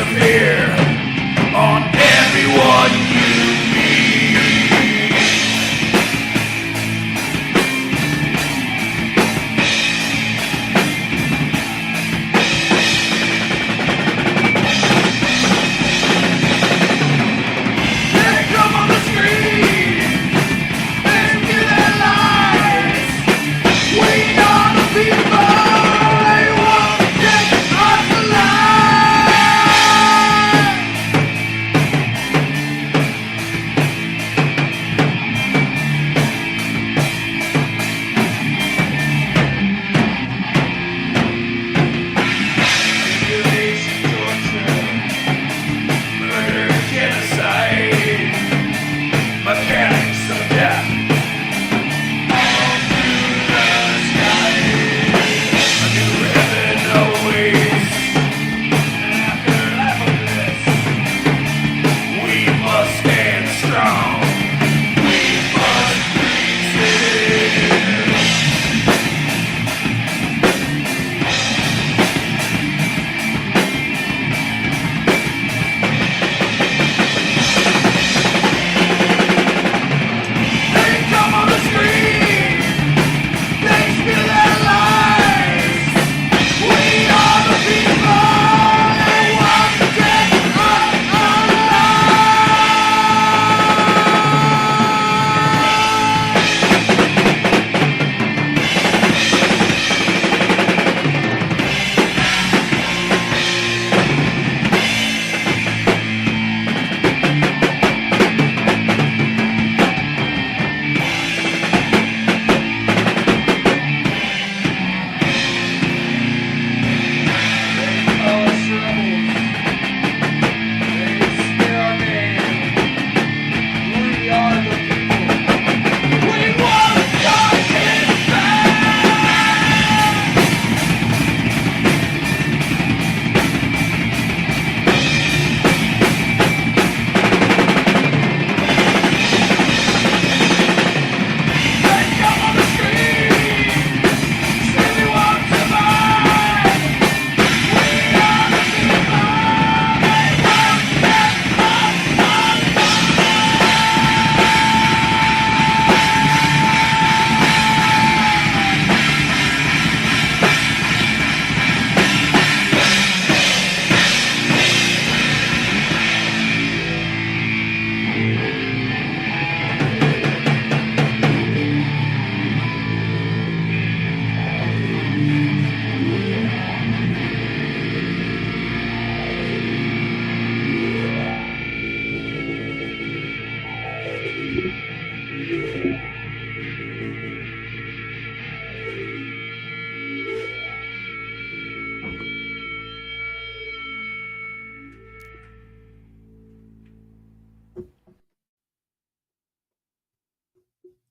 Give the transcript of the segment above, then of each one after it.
severe on everyone you meet. They come on the screen, they view their lives. We are the people, they won't take us alive. Mutilation, torture, murder, genocide, mechanics of death. All through the sky, a new heaven awaits. An afterlife of bliss. We must stand strong. We must resist. They come on the screen, they spill their lies. We are the people, they want to take us alive. They call us rebels, they spit our name. We are the people, we want justice back. They come on the screen, say they won't survive. We are the people, they won't let us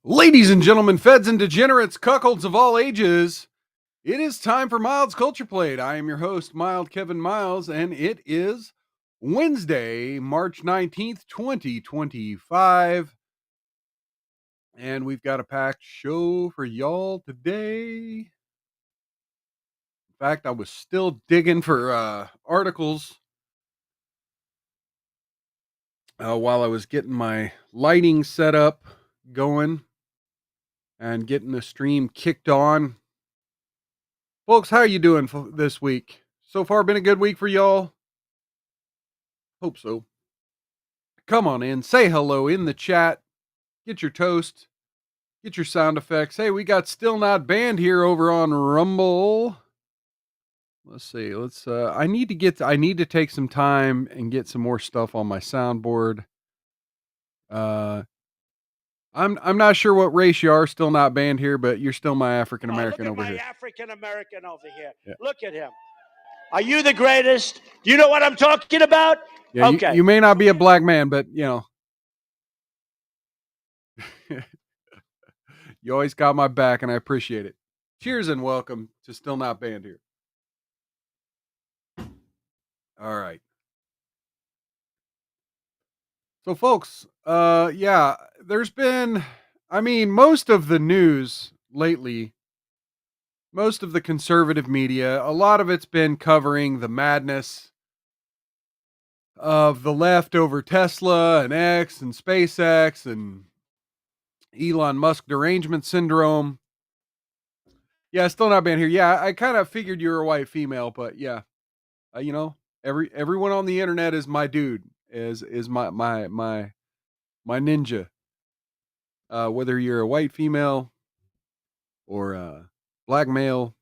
Ladies and gentlemen, feds and degenerates, cuckolds of all ages, it is time for Mild's Culture Plate. I am your host, Mild Kevin Miles, and it is Wednesday, March 19th, 2025. And we've got a packed show for y'all today. In fact, I was still digging for articles while I was getting my lighting set up going and getting the stream kicked on. Folks, how you doing this week? So far been a good week for y'all? Hope so. Come on in, say hello in the chat, get your toast, get your sound effects. Hey, we got Still Not Banned here over on Rumble. Let's see. I need to take some time and get some more stuff on my soundboard. I'm not sure what race you are, Still Not Banned here, but you're still my African American over here. Look at my African American over here. Yeah. Look at him. Are you the greatest? Do you know what I'm talking about? Yeah, Okay. you may not be a black man, but you know. You always got my back, and I appreciate it. Cheers and welcome to Still Not Banned here. All right. So, folks, yeah, there's been, most of the news lately, most of the conservative media, a lot of it's been covering the madness of the left over Tesla and X and SpaceX and Elon Musk derangement syndrome. Yeah, still not been here. Yeah, I kind of figured you were a white female, but yeah, you know, everyone on the internet is my dude, is my ninja. Whether you're a white female or a black male,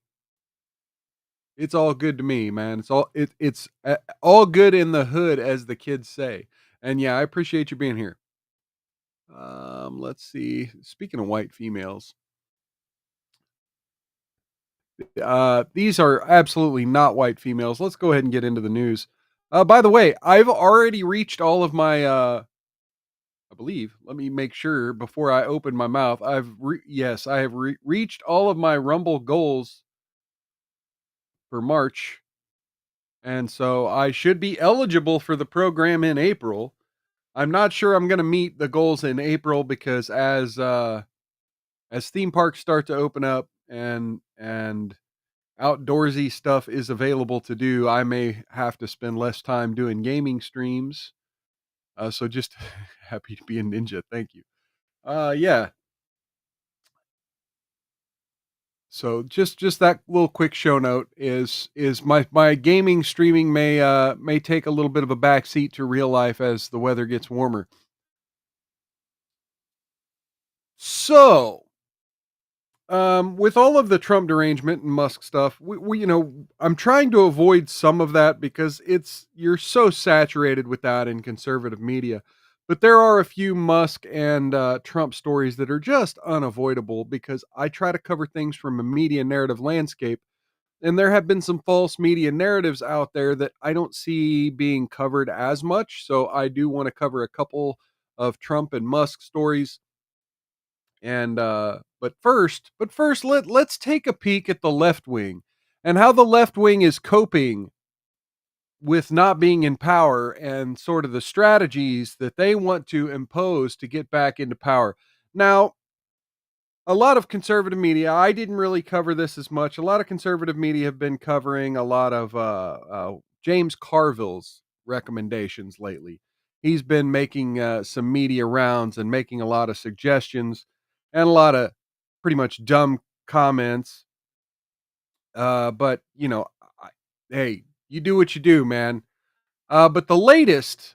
it's all good to me, man. It's all good in the hood, as the kids say. And yeah, I appreciate you being here. Let's see. Speaking of white females, these are absolutely not white females. Let's go ahead and get into the news. By the way, I've already reached all of my, I believe, let me make sure before I open my mouth. Yes, I have reached all of my Rumble goals for March. And so I should be eligible for the program in April. I'm not sure I'm going to meet the goals in April because as theme parks start to open up and outdoorsy stuff is available to do, I may have to spend less time doing gaming streams. So just happy to be a ninja. Thank you. Yeah. So just that little quick show note is my gaming streaming may take a little bit of a backseat to real life as the weather gets warmer. So, with all of the Trump derangement and Musk stuff, we I'm trying to avoid some of that because you're so saturated with that in conservative media. But there are a few Musk and Trump stories that are just unavoidable because I try to cover things from a media narrative landscape. And there have been some false media narratives out there that I don't see being covered as much. So I do want to cover a couple of Trump and Musk stories. And but first let's take a peek at the left wing and how the left wing is coping with not being in power and sort of the strategies that they want to impose to get back into power. Now, a lot of conservative media, I didn't really cover this as much. A lot of conservative media have been covering a lot of James Carville's recommendations lately. He's been making some media rounds and making a lot of suggestions and a lot of pretty much dumb comments. But hey, you do what you do, man. But the latest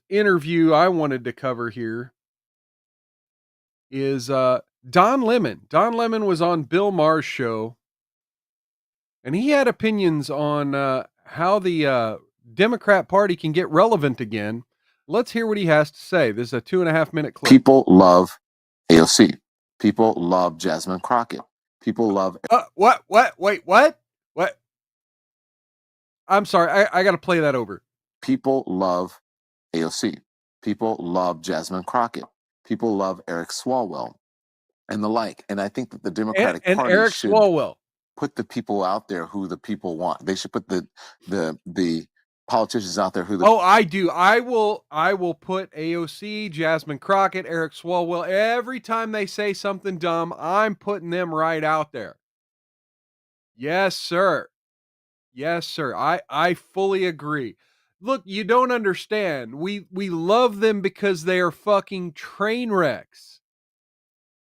interview I wanted to cover here is Don Lemon. Don Lemon was on Bill Maher's show, and he had opinions on how the Democrat Party can get relevant again. Let's hear what he has to say. This is a 2.5-minute clip. People love AOC. People love Jasmine Crockett. People love. What? Wait, what? What? I'm sorry. I got to play that over. People love AOC. People love Jasmine Crockett. People love Eric Swalwell and the like. And I think that the Democratic and Party Eric should Swalwell put the people out there who the people want. They should put the politicians out there who the. Oh, I do. I will put AOC, Jasmine Crockett, Eric Swalwell. Every time they say something dumb, I'm putting them right out there. Yes, sir. Yes, sir. I fully agree. Look, you don't understand. We love them because they are fucking train wrecks.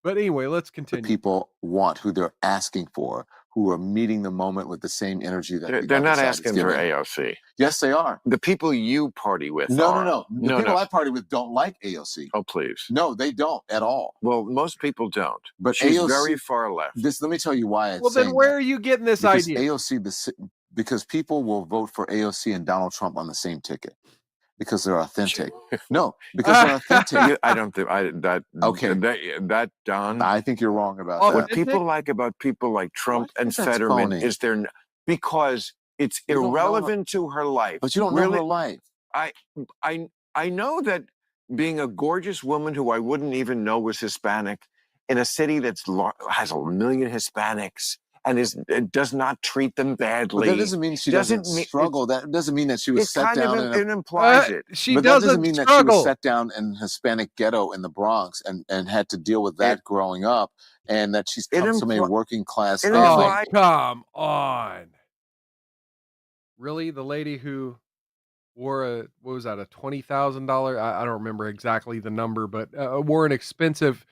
But anyway, let's continue. People want, who they're asking for, who are meeting the moment with the same energy that they're not asking for AOC. Yes, they are. The people you party with No. The people I party with don't like AOC. Oh, please. No, they don't at all. Well, most people don't. But she's AOC, very far left. Let me tell you why. Well, then where are you getting this idea? Because people will vote for AOC and Donald Trump on the same ticket. Because they're authentic. No, because they're authentic. I don't think that. Okay, that Don. I think you're wrong about that. What people like about people like Trump and Fetterman is because it's irrelevant to her life. But you don't know her life. I know that being a gorgeous woman who I wouldn't even know was Hispanic in a city that has 1 million Hispanics. And does not treat them badly. But that doesn't mean she doesn't struggle. That doesn't mean that she was set down. It implies it. She doesn't mean that she was set down in Hispanic ghetto in the Bronx and had to deal with that growing up, and that she's come from a working class family. Oh, come on! Really, the lady who wore what was that, a $20,000? I don't remember exactly the number, but wore an expensive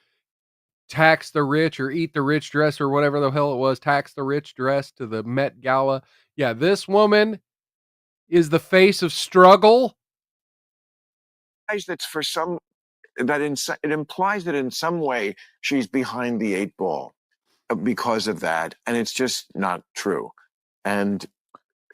tax the rich or eat the rich dress or whatever the hell it was, tax the rich dress to the Met Gala. Yeah, this woman is the face of struggle. That's for some that it implies that in some way she's behind the eight ball because of that, and it's just not true. And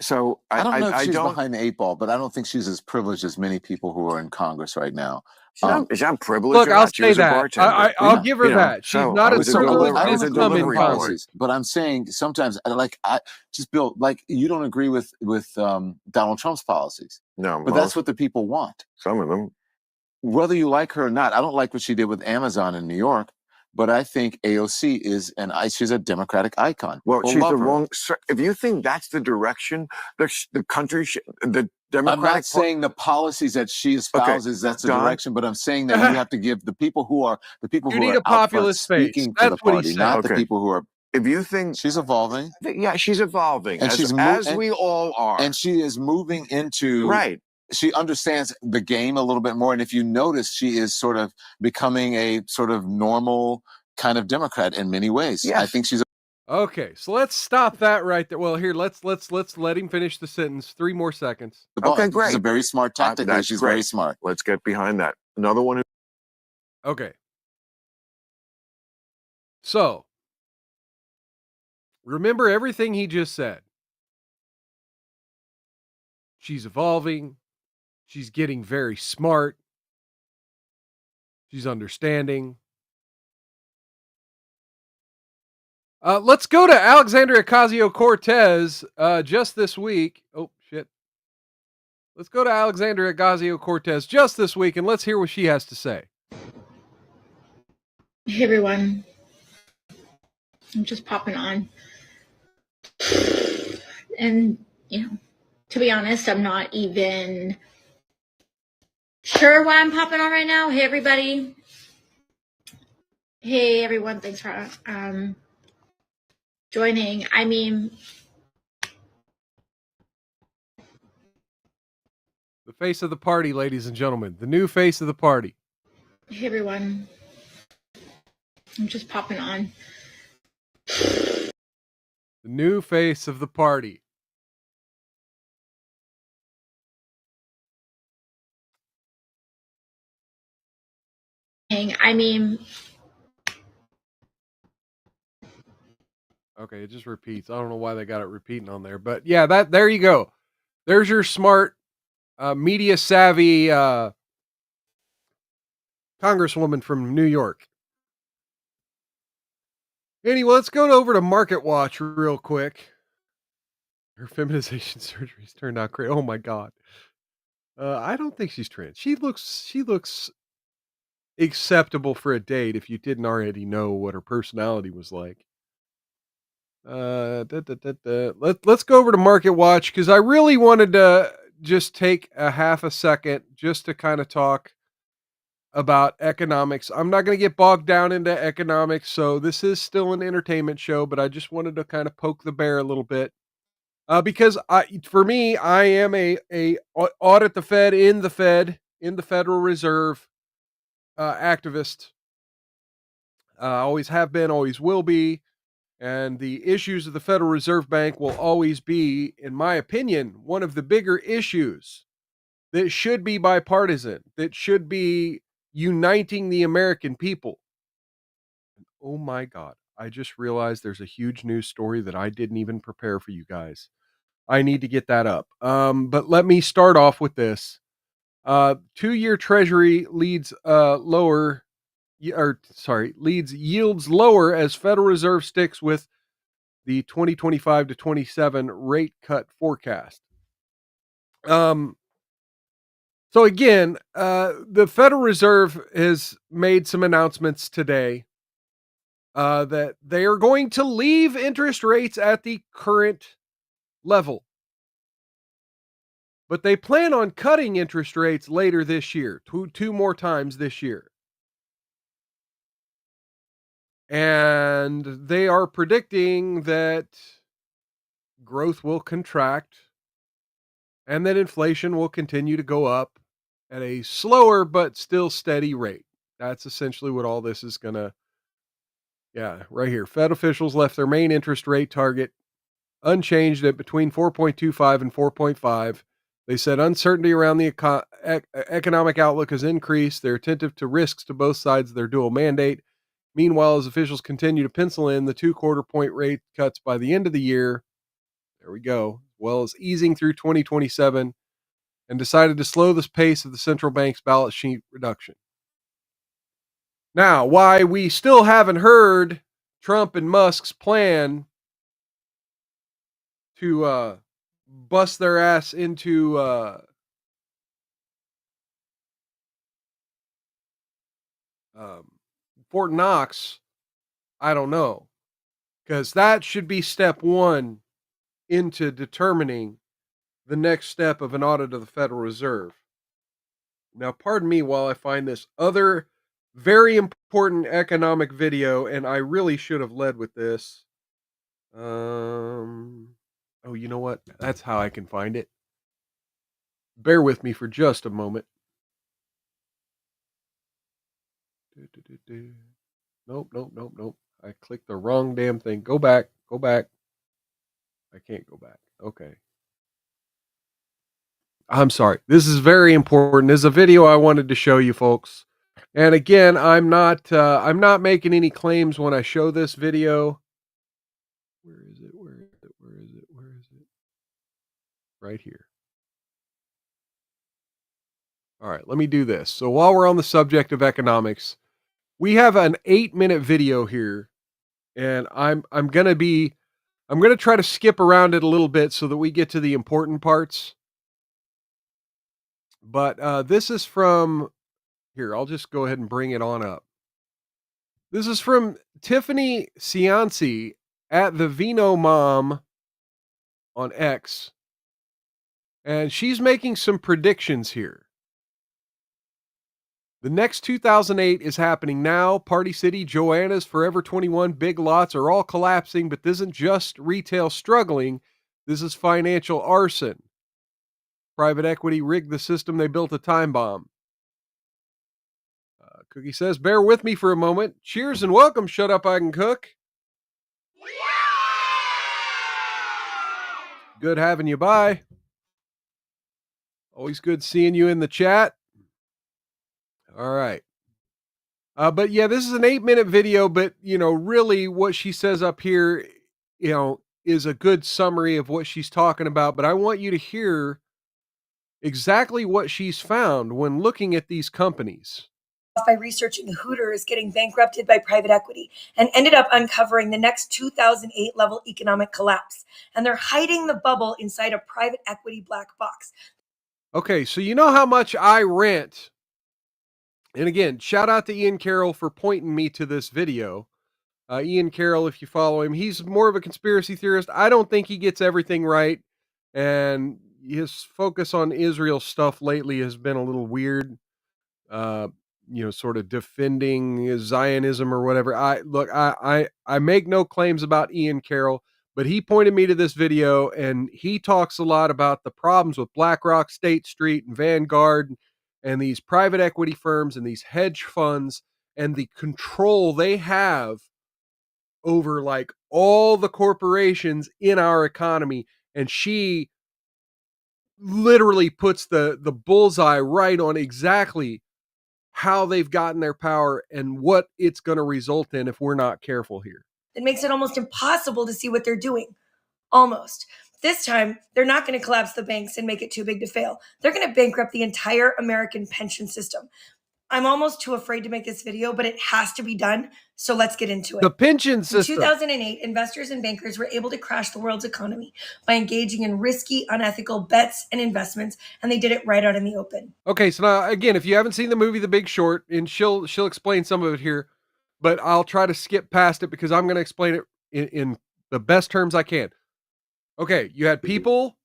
so I don't know if she's don't. behind the eight ball, but I don't think she's as privileged as many people who are in Congress right now. She's not privileged. Look, or I'll not. She say was a that. bartender. I'll give her You know, that. She's so not I as was a privileged delivery- as I was a some in delivery Congress. boy. policies, but I'm saying sometimes, like, I just Bill, like, you don't agree with Donald Trump's policies, No, but that's what the people want. some of them. Whether you like her or not, I don't like what she did with Amazon in New York, but I think AOC is she's a Democratic icon. Well, People she's love the her. wrong. If you think that's the direction the country, the Democratic. I'm not saying the policies that she espouses that's the Don? direction, but I'm saying that you have to give the people who are You who need are a out front populist face. speaking to the That's what he party, said. not the Okay. people who are. If you think She's evolving, yeah, she's evolving, and as we all are, and she is moving into right. She understands the game a little bit more, and if you notice, she is sort of becoming a sort of normal kind of Democrat in many ways. Yes. I think she's Okay, so let's stop that right there. Well, here, let's let him finish the sentence. 3 more seconds. Okay, great. She's a very smart tactically. That's She's great. very smart. Let's get behind that. Another one. Okay. So, remember everything he just said. She's evolving. She's getting very smart. She's understanding. Let's go to Alexandria Ocasio-Cortez just this week. Oh, shit. Let's go to Alexandria Ocasio-Cortez just this week, and let's hear what she has to say. Hey everyone, I'm just popping on. And, to be honest, I'm not even sure why I'm popping on right now. Hey everybody. Hey everyone, thanks for joining. I mean, The face of the party, ladies and gentlemen. The new face of the party. hey everyone, I'm just popping on. The new face of the party. I mean, Okay, it just repeats. I don't know why they got it repeating on there, but yeah, there you go. There's your smart, media savvy congresswoman from New York. Anyway, let's go over to Market Watch real quick. Her feminization surgeries turned out great. Oh my god. I don't think she's trans. She looks acceptable for a date if you didn't already know what her personality was like. Let's go over to Market Watch because I really wanted to just take a half a second just to kind of talk about economics. I'm not going to get bogged down into economics, so this is still an entertainment show, but I just wanted to kind of poke the bear a little bit. Because for me, I am a audit the Fed, in the Federal Reserve activist. Always have been, always will be. And the issues of the Federal Reserve Bank will always be, in my opinion, one of the bigger issues that should be bipartisan, that should be uniting the American people. Oh my God. I just realized there's a huge news story that I didn't even prepare for you guys. I need to get that up. But let me start off with this. 2-year Treasury leads yields lower as Federal Reserve sticks with the 2025 to 27 rate cut forecast. So again, the Federal Reserve has made some announcements today that they are going to leave interest rates at the current level. But they plan on cutting interest rates later this year, two more times this year. And they are predicting that growth will contract and that inflation will continue to go up at a slower but still steady rate. That's essentially what all this is going to, yeah, right here. Fed officials left their main interest rate target unchanged at between 4.25 and 4.5. They said uncertainty around the economic outlook has increased. They're attentive to risks to both sides of their dual mandate. Meanwhile, as officials continue to pencil in the 2/4 point rate cuts by the end of the year, there we go, as well as easing through 2027, and decided to slow the pace of the central bank's balance sheet reduction. Now, why we still haven't heard Trump and Musk's plan to bust their ass into Fort Knox, I don't know. Because that should be step one into determining the next step of an audit of the Federal Reserve. Now, pardon me while I find this other very important economic video, and I really should have led with this. Oh, you know what? That's how I can find it. Bear with me for just a moment. Nope. I clicked the wrong damn thing. Go back. I can't go back. Okay. I'm sorry. This is very important. This is a video I wanted to show you folks. And again, I'm not making any claims when I show this video. Where is it? Right here. All right, let me do this. So while we're on the subject of economics, we have an 8-minute video here, and I'm going to try to skip around it a little bit so that we get to the important parts. But this is from here. I'll just go ahead and bring it on up. This is from Tiffany Cianci at the Vino Mom on X. And she's making some predictions here. The next 2008 is happening now. Party City, Joanna's, Forever 21, Big Lots are all collapsing, but this isn't just retail struggling. This is financial arson. Private equity rigged the system. They built a time bomb. Cookie says, bear with me for a moment. Cheers and welcome. Shut up, I can cook. Good having you by. Always good seeing you in the chat. All right. But yeah, this is an 8-minute video, but really what she says up here, is a good summary of what she's talking about. But I want you to hear exactly what she's found when looking at these companies. By researching Hooters getting bankrupted by private equity and ended up uncovering the next 2008 level economic collapse. And they're hiding the bubble inside a private equity black box. Okay, so you know how much I rent. And again, shout out to Ian Carroll for pointing me to this video. Ian Carroll, if you follow him, he's more of a conspiracy theorist. I don't think he gets everything right. And his focus on Israel stuff lately has been a little weird. Sort of defending Zionism or whatever. I make no claims about Ian Carroll, but he pointed me to this video, and he talks a lot about the problems with BlackRock, State Street, and Vanguard, and these private equity firms and these hedge funds, and the control they have over like all the corporations in our economy. And she literally puts the bullseye right on exactly how they've gotten their power and what it's going to result in if we're not careful here. It makes it almost impossible to see what they're doing. Almost. This time, they're not going to collapse the banks and make it too big to fail. They're going to bankrupt the entire American pension system. I'm almost too afraid to make this video, but it has to be done. So let's get into it. The pension system. In 2008, investors and bankers were able to crash the world's economy by engaging in risky, unethical bets and investments, and they did it right out in the open. Okay, so now again, if you haven't seen the movie The Big Short, and she'll explain some of it here, but I'll try to skip past it because I'm going to explain it in the best terms I can. Okay, you had people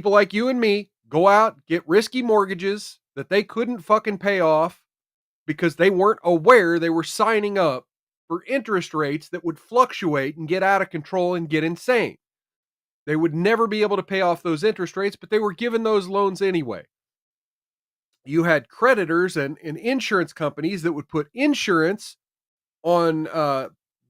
like you and me go out, get risky mortgages that they couldn't fucking pay off because they weren't aware they were signing up for interest rates that would fluctuate and get out of control and get insane. They would never be able to pay off those interest rates, but they were given those loans anyway. You had creditors and insurance companies that would put insurance on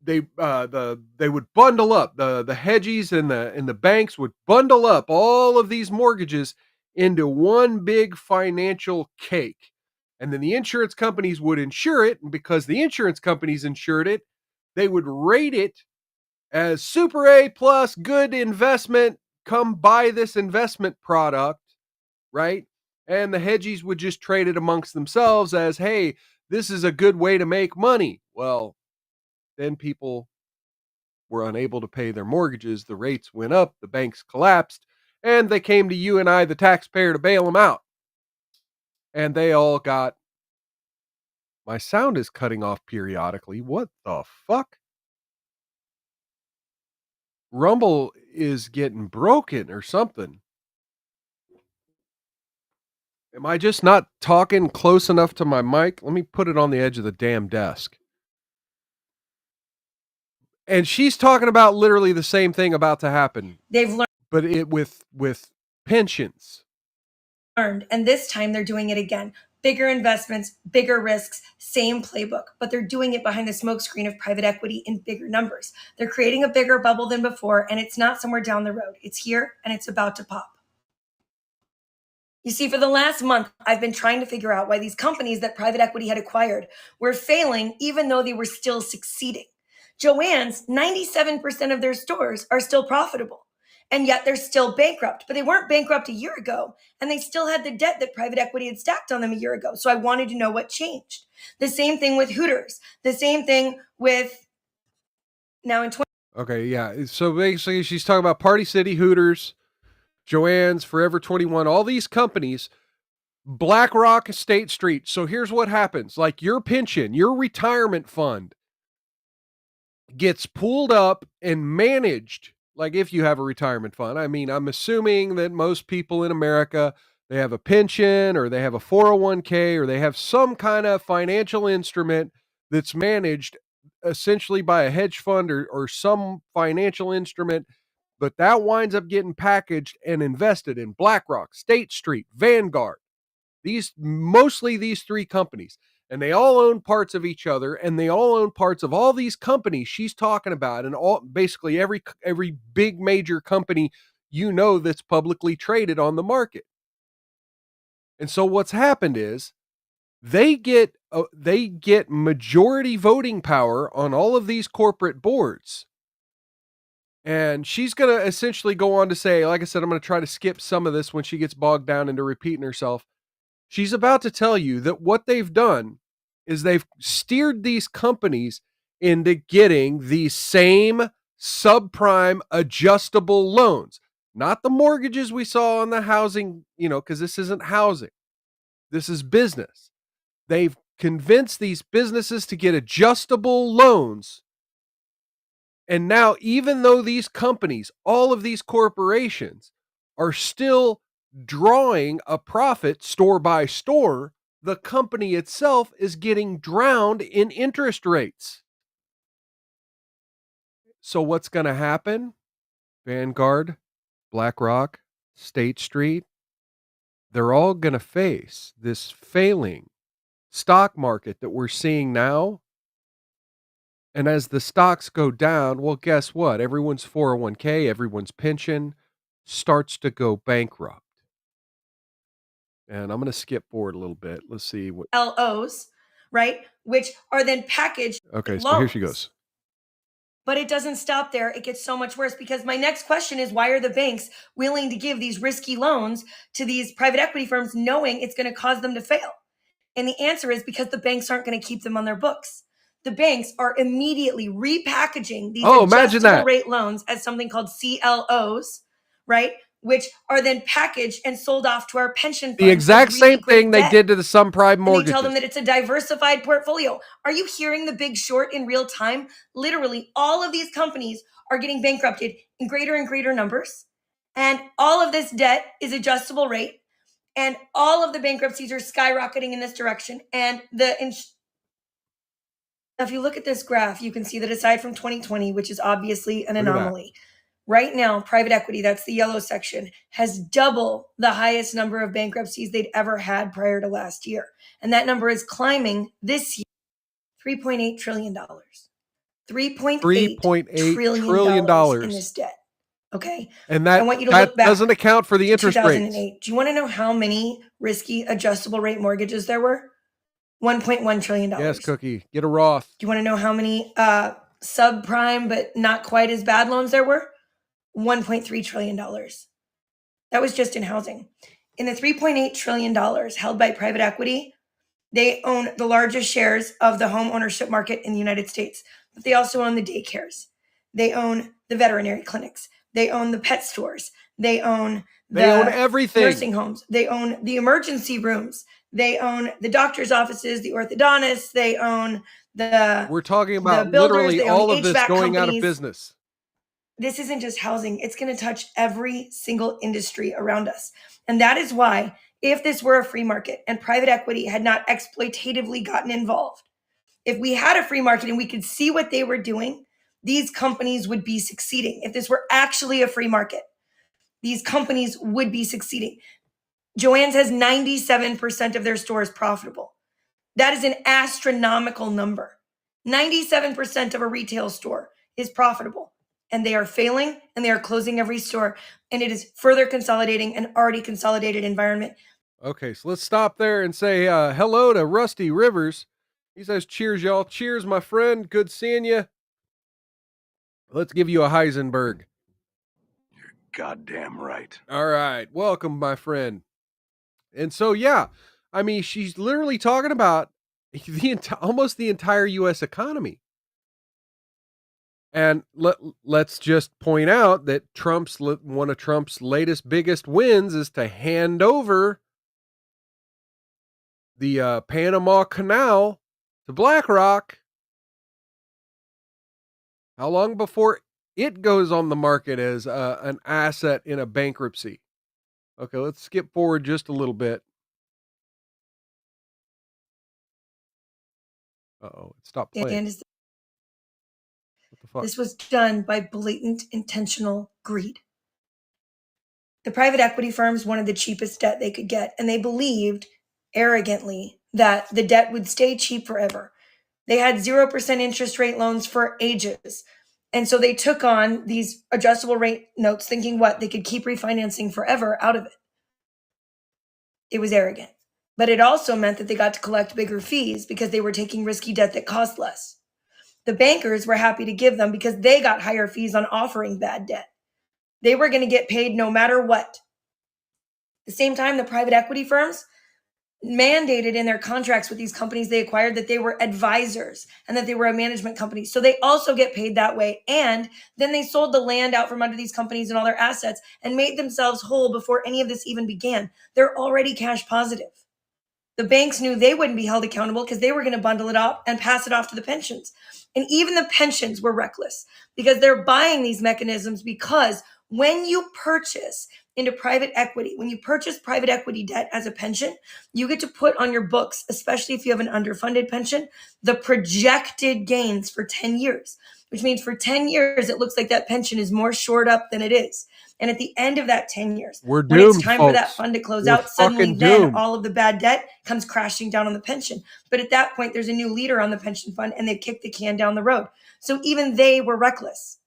they would bundle up the hedgies and the banks would bundle up all of these mortgages into one big financial cake. And then the insurance companies would insure it, and because the insurance companies insured it, they would rate it as super A plus, good investment. Come buy this investment product, right? And the hedgies would just trade it amongst themselves as, hey, this is a good way to make money. Well, then people were unable to pay their mortgages. The rates went up, the banks collapsed, and they came to you and I, the taxpayer, to bail them out. And they all got... My sound is cutting off periodically. What the fuck? Rumble is getting broken or something. Am I just not talking close enough to my mic? Let me put it on the edge of the damn desk. And she's talking about literally the same thing about to happen. They've learned, but it with pensions. and this time they're doing it again. Bigger investments, bigger risks, same playbook, but they're doing it behind the smokescreen of private equity in bigger numbers. They're creating a bigger bubble than before, and it's not somewhere down the road. It's here, and it's about to pop. You see, for the last month, I've been trying to figure out why these companies that private equity had acquired were failing, even though they were still succeeding. Joann's, 97% of their stores are still profitable, and yet they're still bankrupt. But they weren't bankrupt a year ago, and they still had the debt that private equity had stacked on them a year ago. So I wanted to know what changed. The same thing with Hooters. The same thing with now in 20. Okay, yeah. So basically, she's talking about Party City, Hooters, Joann's, Forever 21, all these companies, BlackRock, State Street. So here's what happens. Like your pension, your retirement fund gets pulled up and managed. Like if you have a retirement fund, I mean, I'm assuming that most people in America, they have a pension or they have a 401k or they have some kind of financial instrument that's managed essentially by a hedge fund or some financial instrument, but that winds up getting packaged and invested in BlackRock, State Street, Vanguard. Mostly these three companies, and they all own parts of each other, and they all own parts of all these companies she's talking about, and all basically every big major company that's publicly traded on the market. And so what's happened is they get majority voting power on all of these corporate boards. And she's going to essentially go on to say, like I said, I'm going to try to skip some of this when she gets bogged down into repeating herself. She's about to tell you that what they've done is they've steered these companies into getting these same subprime adjustable loans, not the mortgages we saw on the housing, because this isn't housing. This is business. They've convinced these businesses to get adjustable loans. And now, even though these companies, all of these corporations are still drawing a profit store by store, the company itself is getting drowned in interest rates. So what's going to happen? Vanguard, BlackRock, State Street, they're all going to face this failing stock market that we're seeing now. And as the stocks go down, well, guess what? Everyone's 401k, everyone's pension starts to go bankrupt. And I'm going to skip forward a little bit. Let's see what LOs, right? Which are then packaged. Okay, so loans. here she goes. But it doesn't stop there. It gets so much worse, because my next question is, why are the banks willing to give these risky loans to these private equity firms knowing it's going to cause them to fail? And the answer is because the banks aren't going to keep them on their books. The banks are immediately repackaging these adjustable rate loans as something called CLOs, right? Which are then packaged and sold off to our pension funds. The exact same thing they did to the subprime mortgages. And they tell them that it's a diversified portfolio. Are you hearing The Big Short in real time? Literally, all of these companies are getting bankrupted in greater and greater numbers. And all of this debt is adjustable rate. And all of the bankruptcies are skyrocketing in this direction. And if you look at this graph, you can see that aside from 2020, which is obviously an anomaly, Right now, private equity, that's the yellow section, has double the highest number of bankruptcies they'd ever had prior to last year. And that number is climbing this year, $3.8 trillion. $3.8 trillion $3.8 in this debt. Okay. And I that, want you to that look back doesn't account for the to interest rates. 2008. Do you want to know how many risky adjustable rate mortgages there were? $1.1 trillion. Yes, Cookie. Get a Roth. Do you want to know how many subprime but not quite as bad loans there were? $1.3 trillion. That was just in housing. In the $3.8 trillion held by private equity, they own the largest shares of the home ownership market in the United States, but they also own the daycares. They own the veterinary clinics. They own the pet stores. They own everything. Nursing homes. They own the emergency rooms. They own the doctor's offices, the orthodontists. They own We're talking about builders, literally they own all of this HVAC going out of companies. business. This isn't just housing. It's going to touch every single industry around us. And that is why, if this were a free market and private equity had not exploitatively gotten involved, if we had a free market and we could see what they were doing, these companies would be succeeding. If this were actually a free market, these companies would be succeeding. Joann's has 97% of their stores profitable. That is an astronomical number. 97% of a retail store is profitable, and they are failing and they are closing every store, and it is further consolidating an already consolidated environment. Okay, so let's stop there and say hello to Rusty Rivers. He says, cheers, y'all. Cheers, my friend. Good seeing you. Let's give you a Heisenberg. You're goddamn right. All right. Welcome, my friend. And so, yeah, I mean, she's literally talking about almost the entire U.S. economy. And let's just point out that one of Trump's latest biggest wins is to hand over the Panama Canal to BlackRock. How long before it goes on the market as an asset in a bankruptcy? Okay, let's skip forward just a little bit. Uh-oh, it stopped playing. And What the fuck? this was done by blatant intentional greed. The private equity firms wanted the cheapest debt they could get, and they believed arrogantly that the debt would stay cheap forever. They had 0% interest rate loans for ages. And so they took on these adjustable rate notes thinking what? They could keep refinancing forever out of it. It was arrogant. But it also meant that they got to collect bigger fees because they were taking risky debt that cost less. The bankers were happy to give them because they got higher fees on offering bad debt. They were going to get paid no matter what. At the same time, the private equity firms mandated in their contracts with these companies they acquired that they were advisors and that they were a management company. So they also get paid that way. And then they sold the land out from under these companies and all their assets and made themselves whole before any of this even began. They're already cash positive. The banks knew they wouldn't be held accountable because they were going to bundle it up and pass it off to the pensions. And even the pensions were reckless because they're buying these mechanisms because when you purchase into private equity, when you purchase private equity debt as a pension, you get to put on your books, especially if you have an underfunded pension, the projected gains for 10 years, which means for 10 years, it looks like that pension is more shored up than it is. And at the end of that 10 years, We're when doomed, it's time folks. for that fund to close We're out, suddenly fucking then doomed. all of the bad debt comes crashing down on the pension. But at that point, there's a new leader on the pension fund and they've kicked the can down the road. So even they were reckless.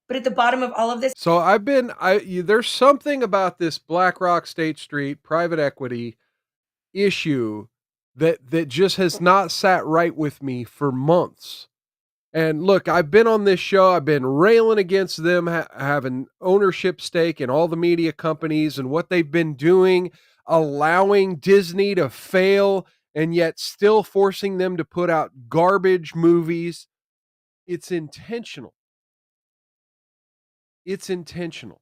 But at the bottom of all of this, So there's something about this BlackRock, State Street, private equity issue that just has not sat right with me for months. And look, I've been on this show. I've been railing against them having ownership stake in all the media companies and what they've been doing, allowing Disney to fail and yet still forcing them to put out garbage movies. It's intentional. It's intentional.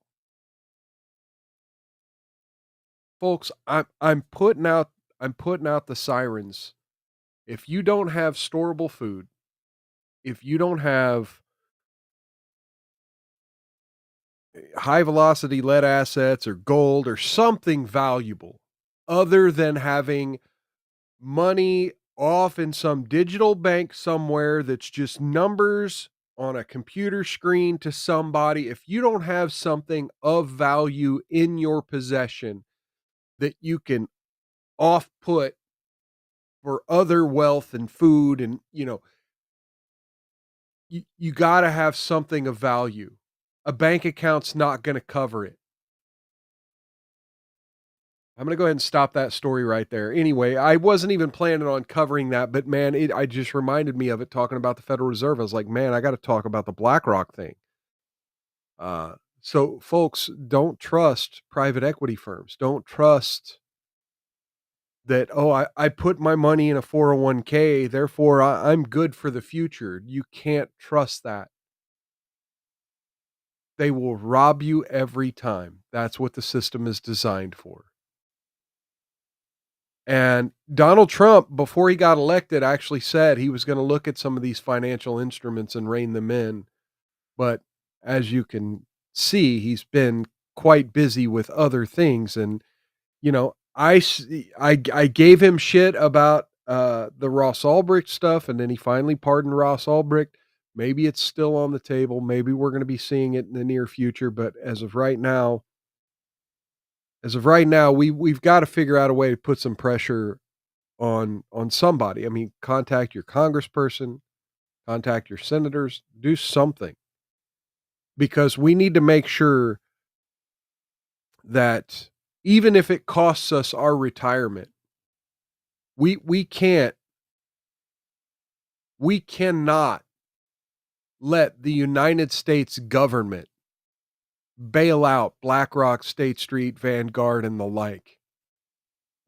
Folks, I'm putting out the sirens. If you don't have storable food, if you don't have high velocity lead assets or gold or something valuable other than having money off in some digital bank somewhere that's just numbers on a computer screen to somebody, if you don't have something of value in your possession that you can off put for other wealth and food, and you got to have something of value. A bank account's not going to cover it. I'm going to go ahead and stop that story right there. Anyway, I wasn't even planning on covering that, but man, I just reminded me of it talking about the Federal Reserve. I was like, man, I got to talk about the BlackRock thing. So folks, don't trust private equity firms. Don't trust that, oh, I put my money in a 401k, therefore I'm good for the future. You can't trust that. They will rob you every time. That's what the system is designed for. And Donald Trump, before he got elected, actually said he was going to look at some of these financial instruments and rein them in. But as you can see, he's been quite busy with other things. And, I gave him shit about the Ross Ulbricht stuff, and then he finally pardoned Ross Ulbricht. Maybe it's still on the table. Maybe we're going to be seeing it in the near future. But as of right now, we've got to figure out a way to put some pressure on somebody. I mean, contact your congressperson, contact your senators, do something, because we need to make sure that even if it costs us our retirement, we cannot let the United States government bail out BlackRock, State Street, Vanguard, and the like.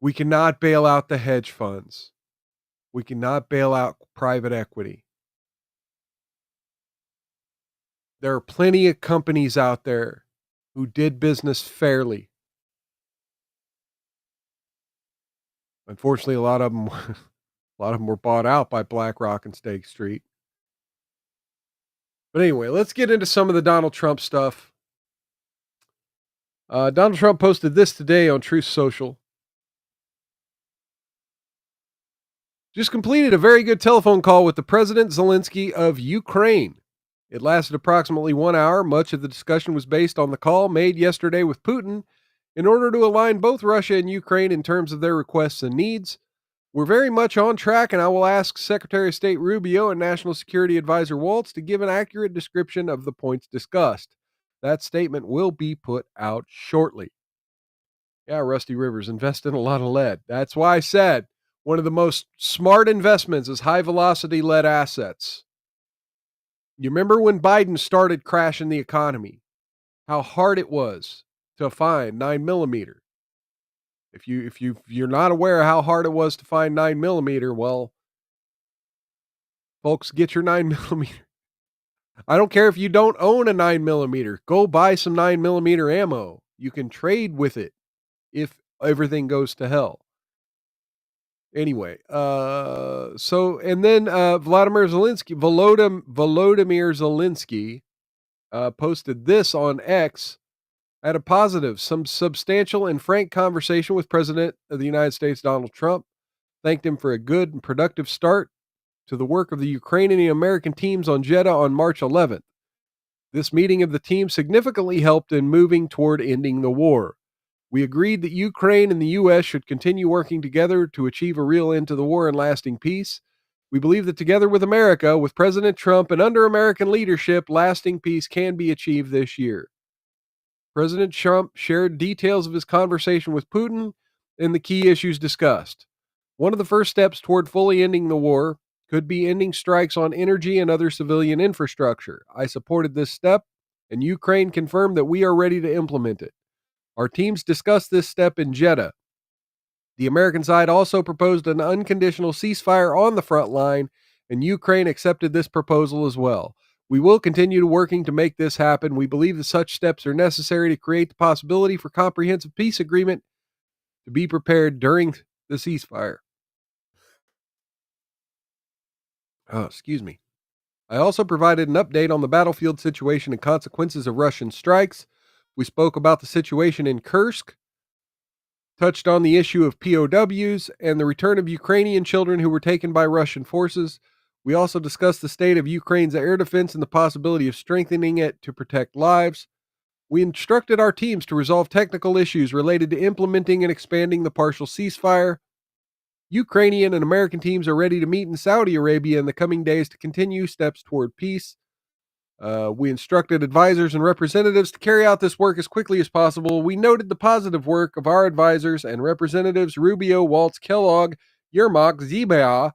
We cannot bail out the hedge funds. We cannot bail out private equity. There are plenty of companies out there who did business fairly. Unfortunately, a lot of them were bought out by BlackRock and State Street. But anyway, let's get into some of the Donald Trump stuff. Donald Trump posted this today on Truth Social. Just completed a very good telephone call with the President Zelensky of Ukraine. It lasted approximately 1 hour. Much of the discussion was based on the call made yesterday with Putin in order to align both Russia and Ukraine in terms of their requests and needs. We're very much on track, and I will ask Secretary of State Rubio and National Security Advisor Waltz to give an accurate description of the points discussed. That statement will be put out shortly. Yeah, Rusty Rivers, invest in a lot of lead. That's why I said one of the most smart investments is high-velocity lead assets. You remember when Biden started crashing the economy, how hard it was to find 9mm. If you're not aware of how hard it was to find 9mm, well, folks, get your 9mm. I don't care if you don't own a 9mm. Go buy some 9mm ammo. You can trade with it if everything goes to hell. Anyway, and then Volodymyr Zelensky posted this on X. Had a positive, some substantial and frank conversation with President of the United States, Donald Trump. Thanked him for a good and productive start to the work of the Ukrainian and American teams on Jeddah on March 11th. This meeting of the team significantly helped in moving toward ending the war. We agreed that Ukraine and the U.S. should continue working together to achieve a real end to the war and lasting peace. We believe that together with America, with President Trump, and under American leadership, lasting peace can be achieved this year. President Trump shared details of his conversation with Putin and the key issues discussed. One of the first steps toward fully ending the war could be ending strikes on energy and other civilian infrastructure. I supported this step, and Ukraine confirmed that we are ready to implement it. Our teams discussed this step in Jeddah. The American side also proposed an unconditional ceasefire on the front line, and Ukraine accepted this proposal as well. We will continue working to make this happen. We believe that such steps are necessary to create the possibility for comprehensive peace agreement to be prepared during the ceasefire. Excuse me. I also provided an update on the battlefield situation and consequences of Russian strikes. We spoke about the situation in Kursk, touched on the issue of POWs and the return of Ukrainian children who were taken by Russian forces. We also discussed the state of Ukraine's air defense and the possibility of strengthening it to protect lives. We instructed our teams to resolve technical issues related to implementing and expanding the partial ceasefire. Ukrainian and American teams are ready to meet in Saudi Arabia in the coming days to continue steps toward peace. We instructed advisors and representatives to carry out this work as quickly as possible. We noted the positive work of our advisors and representatives Rubio, Waltz, Kellogg, Yermak, Zibia,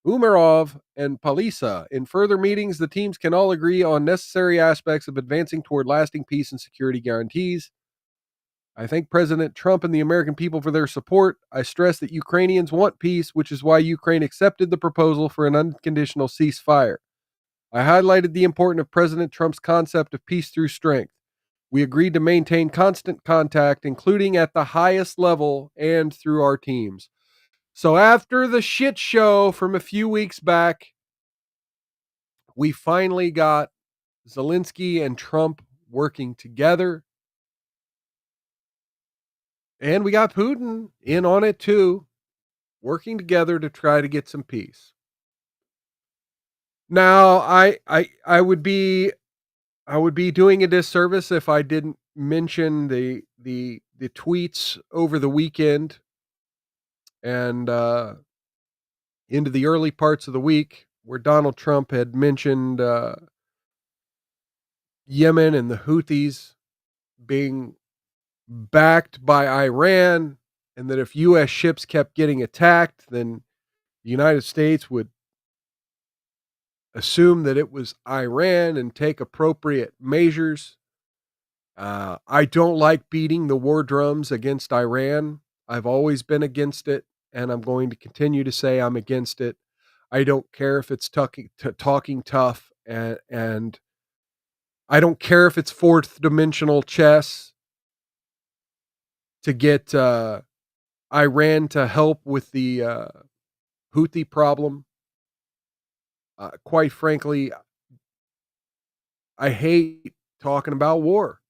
Umarov, and Palisa. In further meetings, the teams can all agree on necessary aspects of advancing toward lasting peace and security guarantees. I thank President Trump and the American people for their support. I stress that Ukrainians want peace, which is why Ukraine accepted the proposal for an unconditional ceasefire. I highlighted the importance of President Trump's concept of peace through strength. We agreed to maintain constant contact, including at the highest level and through our teams. So after the shit show from a few weeks back, we finally got Zelensky and Trump working together. And we got Putin in on it too, working together to try to get some peace. Now, I would be doing a disservice if I didn't mention the tweets over the weekend and into the early parts of the week where Donald Trump had mentioned Yemen and the Houthis being backed by Iran, and that if U.S. ships kept getting attacked, then the United States would assume that it was Iran and take appropriate measures. I don't like beating the war drums against Iran. I've always been against it, and I'm going to continue to say I'm against it. I don't care if it's talking tough, and I don't care if it's fourth dimensional chess to get Iran to help with the Houthi problem. Quite frankly, I hate talking about war.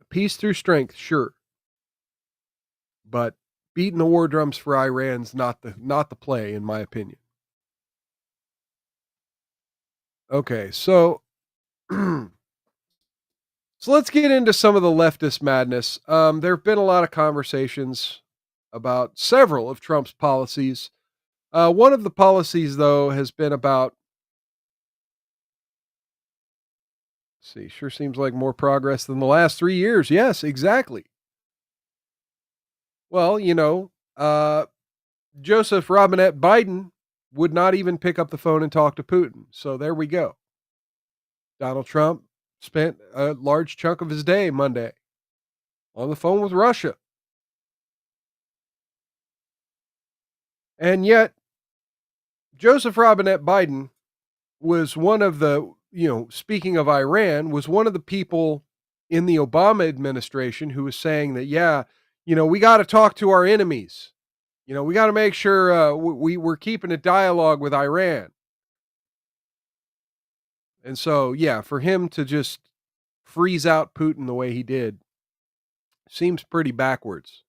Peace through strength, sure. But beating the war drums for Iran's not the play, in my opinion. Okay, so so let's get into some of the leftist madness. There have been a lot of conversations about several of Trump's policies. One of the policies, though, has been about, see, sure seems like more progress than the last 3 years. Yes, exactly. Well, Joseph Robinette Biden would not even pick up the phone and talk to Putin. So there we go. Donald Trump spent a large chunk of his day Monday on the phone with Russia. And yet, Joseph Robinette Biden was one of the, speaking of Iran, was one of the people in the Obama administration who was saying that, we got to talk to our enemies. We got to make sure we're keeping a dialogue with Iran. And so, for him to just freeze out Putin the way he did seems pretty backwards.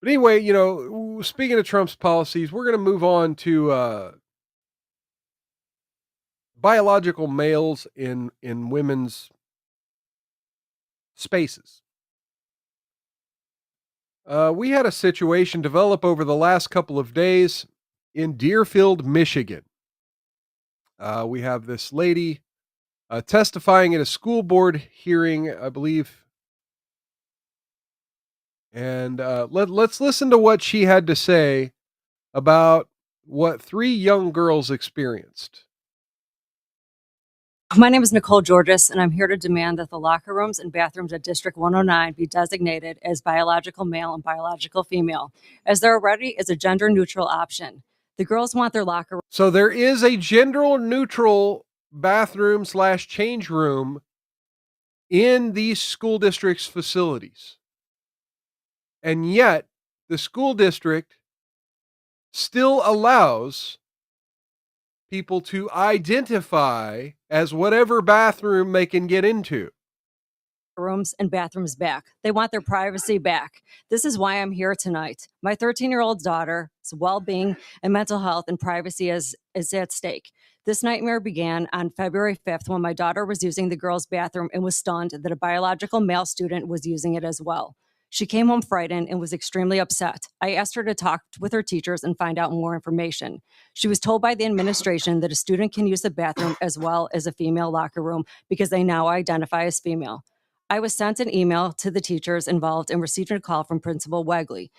But anyway, speaking of Trump's policies, we're going to move on to biological males in women's spaces. We had a situation develop over the last couple of days in Deerfield, Michigan. We have this lady testifying at a school board hearing, I believe. And let's listen to what she had to say about what 3 young girls experienced. My name is Nicole Georges, and I'm here to demand that the locker rooms and bathrooms at District 109 be designated as biological male and biological female, as there already is a gender-neutral option. The girls want their locker room. So there is a gender-neutral bathroom / change room in these school districts' facilities. And yet, the school district still allows people to identify as whatever bathroom they can get into. locker rooms and bathrooms back. They want their privacy back. This is why I'm here tonight. My 13-year-old daughter's well-being and mental health and privacy is at stake. This nightmare began on February 5th when my daughter was using the girls' bathroom and was stunned that a biological male student was using it as well. She came home frightened and was extremely upset. I asked her to talk with her teachers and find out more information. She was told by the administration that a student can use the bathroom as well as a female locker room because they now identify as female. I was sent an email to the teachers involved and received a call from Principal Wegley.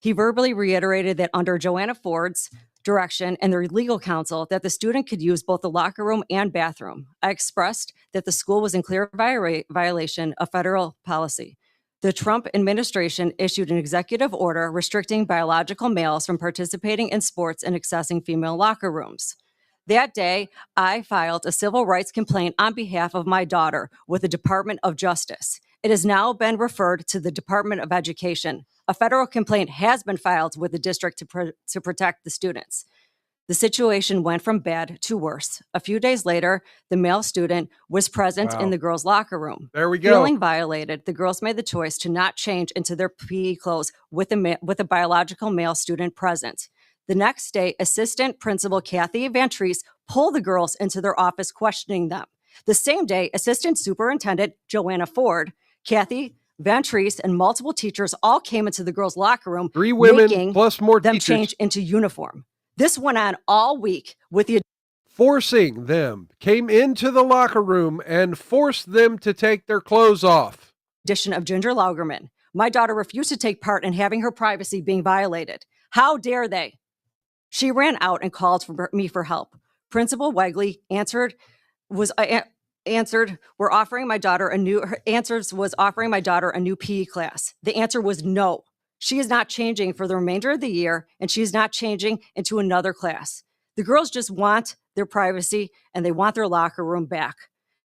He verbally reiterated that under Joanna Ford's direction and their legal counsel that the student could use both the locker room and bathroom. I expressed that the school was in clear violation of federal policy. The Trump administration issued an executive order restricting biological males from participating in sports and accessing female locker rooms. That day, I filed a civil rights complaint on behalf of my daughter with the Department of Justice. It has now been referred to the Department of Education. A federal complaint has been filed with the district to protect the students. The situation went from bad to worse. A few days later, the male student was present in the girls' locker room. There we go. Feeling violated, the girls made the choice to not change into their PE clothes with a biological male student present. The next day, Assistant Principal Kathy Van Treese pulled the girls into their office, questioning them. The same day, Assistant Superintendent Joanna Ford, Kathy Van Treese, and multiple teachers all came into the girls' locker room, 3 women making plus more them teachers, change into uniform. This went on all week with the forcing them, came into the locker room and forced them to take their clothes off. addition of Ginger Laugerman. My daughter refused to take part in having her privacy being violated. How dare they? She ran out and called for me for help. Principal Wegley answered, we're offering my daughter a new, her answers was offering my daughter a new PE class. The answer was no. She is not changing for the remainder of the year, and she is not changing into another class. The girls just want their privacy and they want their locker room back.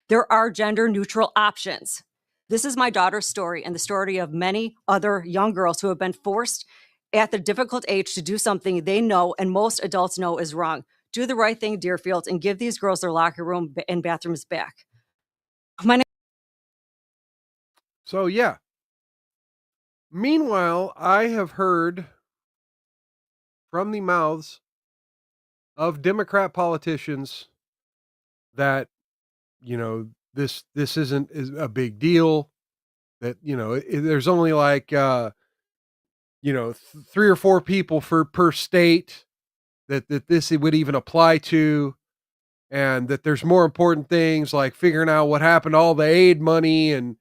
There are gender neutral options. This is my daughter's story and the story of many other young girls who have been forced at the difficult age to do something they know and most adults know is wrong. Do the right thing, Deerfield, and give these girls their locker room and bathrooms back. So, yeah. Meanwhile, I have heard from the mouths of Democrat politicians that, you know, this isn't a big deal, that, you know, there's only like, 3 or 4 people per state that this would even apply to, and that there's more important things like figuring out what happened to all the aid money and,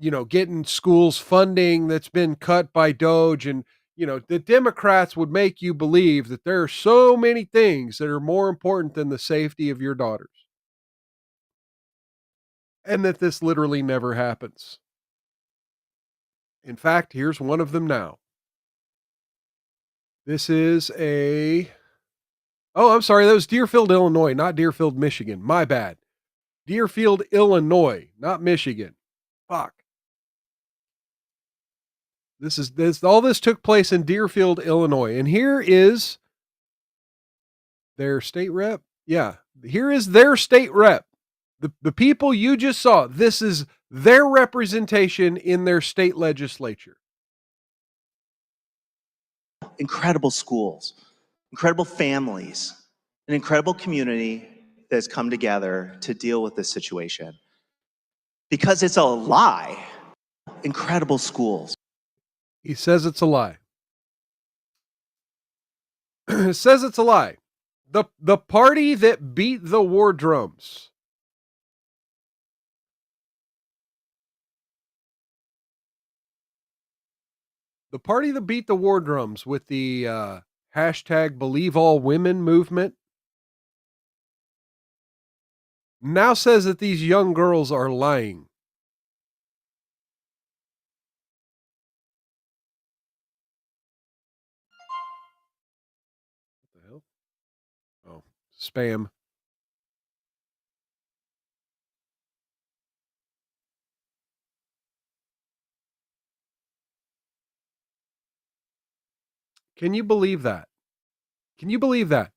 you know, getting schools funding that's been cut by Doge. And, you know, the Democrats would make you believe that there are so many things that are more important than the safety of your daughters. And that this literally never happens. In fact, here's one of them now. This is I'm sorry, that was Deerfield, Illinois, not Deerfield, Michigan. My bad. Deerfield, Illinois, not Michigan. Fuck. All this took place in Deerfield, Illinois. And here is their state rep. Yeah, here is their state rep. The people you just saw, this is their representation in their state legislature. Incredible schools, incredible families, an incredible community that has come together to deal with this situation. Because it's a lie. Incredible schools. He says it's a lie. Says it's a lie. The party that beat the war drums. The party that beat the war drums with the hashtag Believe All Women movement now says that these young girls are lying. What the hell? Oh, spam. Can you believe that? Can you believe that?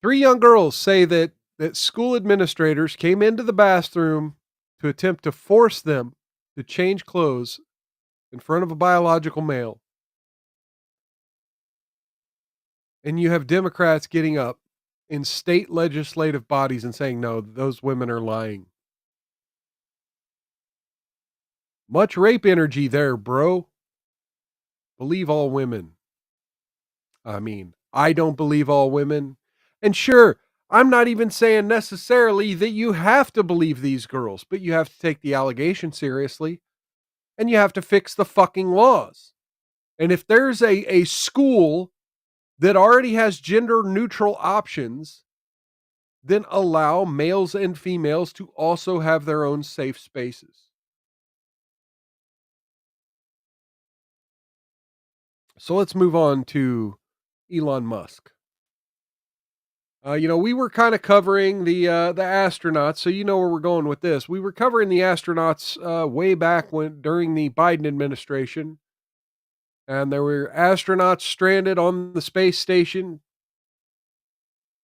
3 young girls say that school administrators came into the bathroom to attempt to force them to change clothes in front of a biological male. And you have Democrats getting up in state legislative bodies and saying, no, those women are lying. Much rape energy there, bro. Believe all women. I mean, I don't believe all women. And sure, I'm not even saying necessarily that you have to believe these girls, but you have to take the allegation seriously and you have to fix the fucking laws. And if there's a school that already has gender neutral options, then allow males and females to also have their own safe spaces. So let's move on to Elon Musk. We were kind of covering the astronauts, so you know where we're going with this. We were covering the astronauts way back during the Biden administration, and there were astronauts stranded on the space station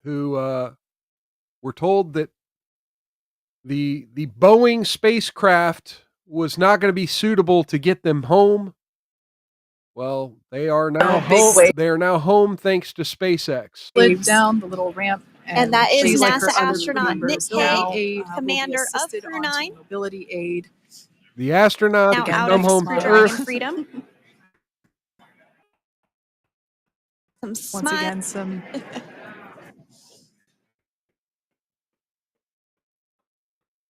who were told that the Boeing spacecraft was not going to be suitable to get them home. Well, they are now home. They are now home thanks to SpaceX. Slid down the little ramp, And that is she's like her NASA other astronaut Nick members now, Hague, will be commander of assisted Crew onto 9. mobility aid. The astronauts Now can out come of home Crew to Dragon Earth. Freedom. Some Once smile. again, some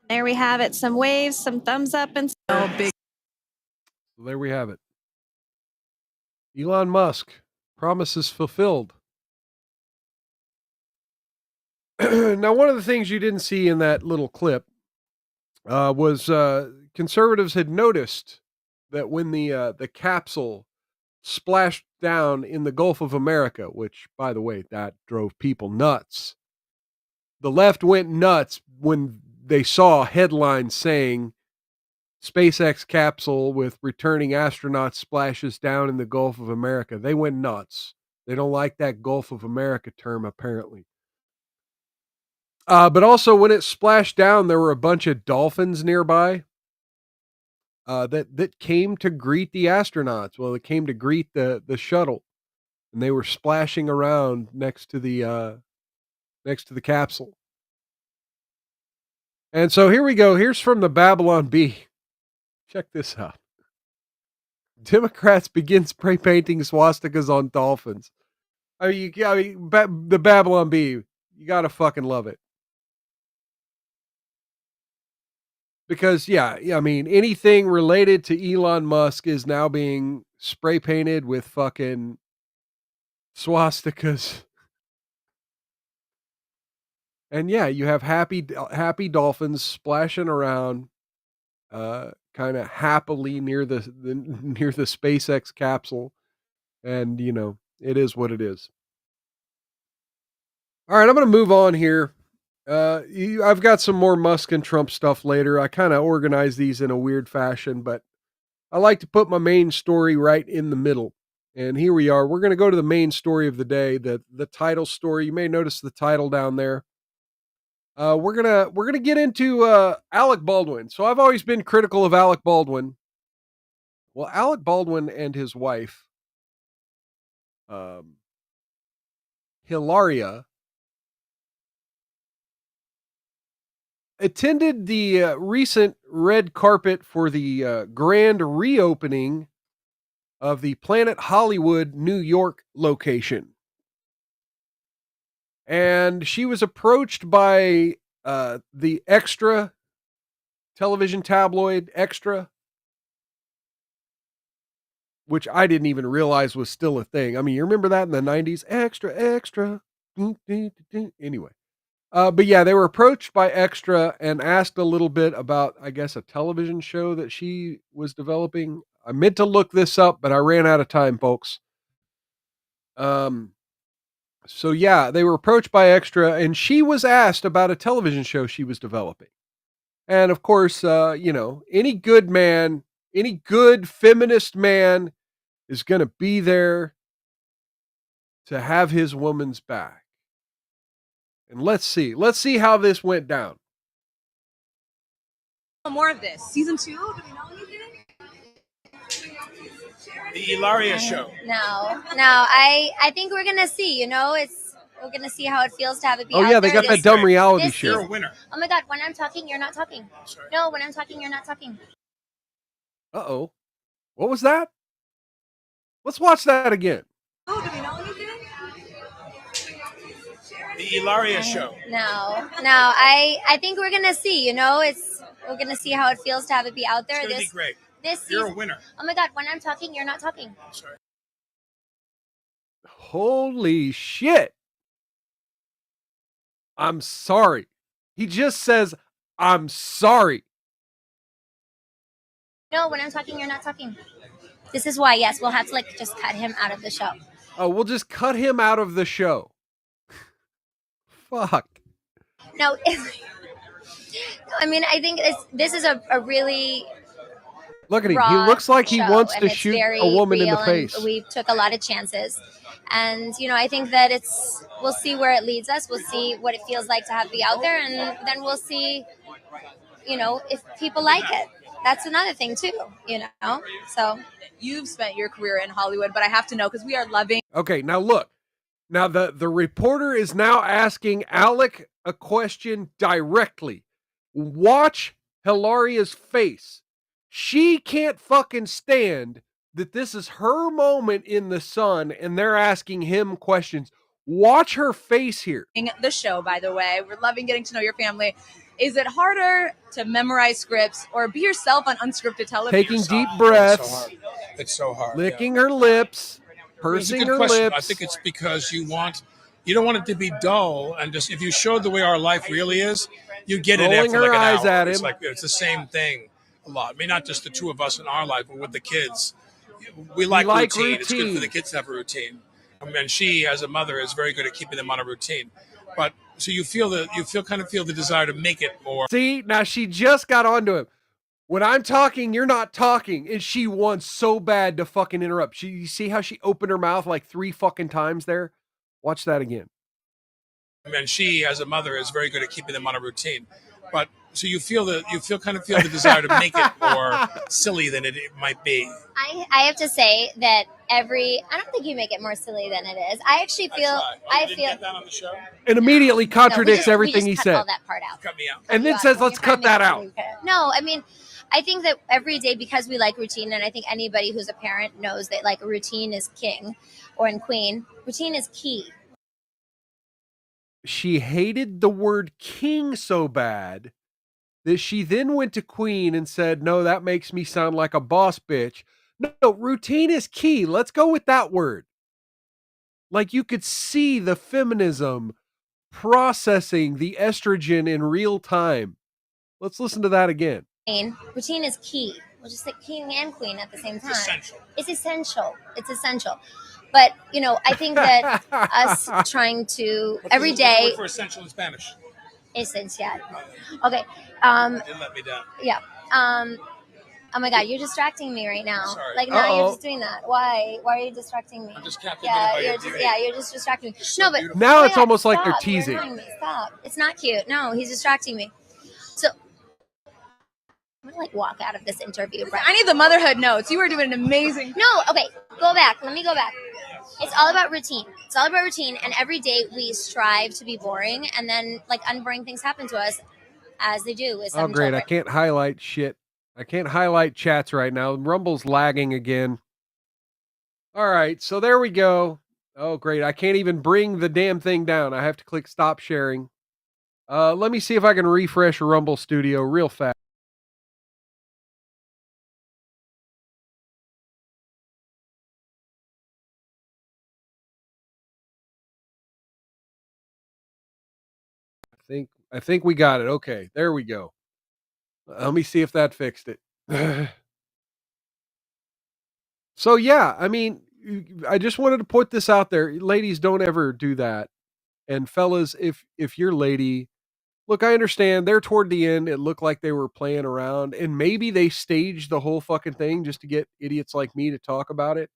There we have it. Some waves, some thumbs up, and big. So there we have it. Elon Musk, promises fulfilled. Now, one of the things you didn't see in that little clip was conservatives had noticed that when the capsule splashed down in the Gulf of America, which, by the way, that drove people nuts. The left went nuts when they saw headlines saying SpaceX capsule with returning astronauts splashes down in the Gulf of America. They went nuts. They don't like that Gulf of America term, apparently. But also, when it splashed down, there were a bunch of dolphins nearby that came to greet the astronauts. Well, they came to greet the shuttle, and they were splashing around next to the capsule. And so here we go. Here's from the Babylon Bee. Check this out. Democrats begin spray painting swastikas on dolphins. The Babylon Bee. You gotta fucking love it. Because anything related to Elon Musk is now being spray painted with fucking swastikas. And yeah, you have happy dolphins splashing around, kind of happily near the SpaceX capsule, and it is what it is. All right, I'm going to move on here. I've got some more Musk and Trump stuff later. I kind of organize these in a weird fashion, but I like to put my main story right in the middle. And here we are. We're going to go to the main story of the day, the title story. You may notice the title down there. We're gonna get into Alec Baldwin. So I've always been critical of Alec Baldwin. Well, Alec Baldwin and his wife, Hilaria, attended the recent red carpet for the grand reopening of the Planet Hollywood New York location. And she was approached by the Extra television tabloid, Extra, which I didn't even realize was still a thing. I mean, you remember that in the 90s? Extra, Extra. Anyway. But yeah, they were approached by Extra and asked a little bit about, I guess, a television show that she was developing. I meant to look this up, but I ran out of time, folks. So yeah, they were approached by Extra, and she was asked about a television show she was developing. And of course, any good man, any good feminist man is going to be there to have his woman's back. And let's see how this went down. More of this. Season 2? Do we know anything? The Ilaria show. No. I think we're gonna see. We're gonna see how it feels to have it be out Oh yeah, they there. got that dumb reality this show. You're a winner. Oh my God! When I'm talking, you're not talking. Sorry. No, when I'm talking, you're not talking. Uh-oh. What was that? Let's watch that again. Oh, do we know anything? The Ilaria show. No. I think we're gonna see. We're gonna see how it feels to have it be out there. It's gonna be great. This You're a season. winner. Oh my God! When I'm talking, you're not talking. Sorry. Holy shit. I'm sorry. He just says, I'm sorry. No, when I'm talking, you're not talking. This is why. Yes, we'll have to just cut him out of the show. Oh, we'll just cut him out of the show. Fuck. No, I mean, I think this is a really Look at him. He raw looks like he show, wants and to it's shoot very a woman in the real, and face. we took a lot of chances, and I think that we'll see where it leads us. We'll see what it feels like to have be out there, and then we'll see, if people like it. That's another thing too, So You've spent your career in Hollywood, but I have to know because we are loving. Okay, now look. Now the reporter is now asking Alec a question directly. Watch Hilaria's face. She can't fucking stand that this is her moment in the sun and they're asking him questions. Watch her face here. The show, by the way. We're loving getting to know your family. Is it harder to memorize scripts or be yourself on unscripted television? Taking deep breaths, It's so hard. licking her lips, It's a pursing good her question. lips. I think it's because you don't want it to be dull, and just if you showed the way our life really is, you get it Rolling after her like an eyes hour. at It's him. like it's the same thing a lot. I mean, not just the two of us in our life, but with the kids. We like routine. It's good for the kids to have a routine. And she, as a mother, is very good at keeping them on a routine. But so you kind of feel the desire to make it more. See, now she just got onto him. When I'm talking, you're not talking. And she wants so bad to fucking interrupt. You see how she opened her mouth like 3 fucking times there? Watch that again. And she, as a mother, is very good at keeping them on a routine. But so you kind of feel the desire to make it more silly than it might be. I have to say that I don't think you make it more silly than it is. I actually feel I feel get that on the show. And immediately contradicts everything he cut said. all that part out. Cut me out. And then says, let's cut that out. No, I mean, I think that every day, because we like routine, and I think anybody who's a parent knows that a routine is king, or in queen, routine is key. She hated the word king so bad that she then went to queen and said, no, that makes me sound like a boss bitch. No, routine is key. Let's go with that word. Like you could see the feminism processing the estrogen in real time. Let's listen to that again. Routine is key. We'll just say king and queen at the same time. It's essential. It's essential. But, I think that us trying to every day. Word for essential in Spanish. Esencial. Okay. Didn't let me down. Yeah. Oh my God, you're distracting me right now. Sorry. Now you're just doing that. Why? Why are you distracting me? I'm just captivated by your beauty. You're just distracting me. No, but beautiful. Now oh my it's God, almost like they're stop. You're teasing. annoying me. Stop. It's not cute. No, he's distracting me. So I'm gonna walk out of this interview. Brian. I need the motherhood notes. You were doing an amazing. No, okay, go back. Let me go back. It's all about routine. It's all about routine, and every day we strive to be boring, and then unboring things happen to us as they do. Oh, great. I can't highlight shit. I can't highlight chats right now. Rumble's lagging again. All right, so there we go. Oh, great. I can't even bring the damn thing down. I have to click stop sharing. Let me see if I can refresh Rumble Studio real fast. I think we got it. Okay, there we go. Let me see if that fixed it. So yeah, I mean, I just wanted to put this out there. Ladies, don't ever do that. And fellas, if you're lady, look, I understand they're toward the end. It looked like they were playing around, and maybe they staged the whole fucking thing just to get idiots like me to talk about it.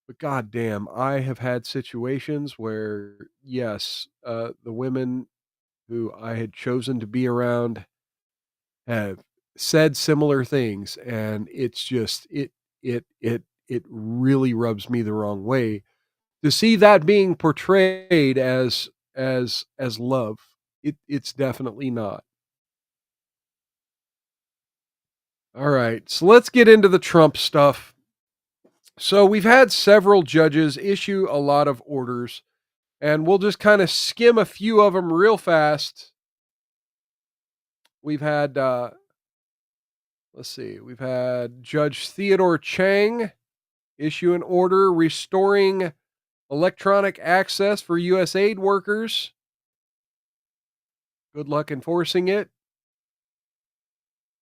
But goddamn, I have had situations where, yes, the women who I had chosen to be around have said similar things, and it's just it really rubs me the wrong way to see that being portrayed as love. It's definitely not. All right, so let's get into the Trump stuff. So we've had several judges issue a lot of orders, and we'll just kind of skim a few of them real fast. We've had let's see, we've had Judge Theodore Chang issue an order restoring electronic access for U.S. aid workers. Good luck enforcing it.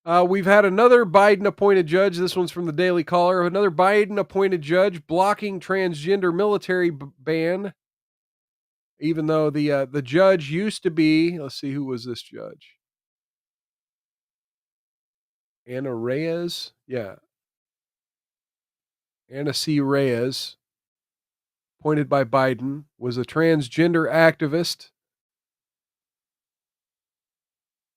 We've had another Biden-appointed judge. This one's from the Daily Caller. Another Biden-appointed judge blocking transgender military ban, even though the judge used to be. Let's see, who was this judge? Anna Reyes. Yeah, Anna C. Reyes, appointed by Biden, was a transgender activist.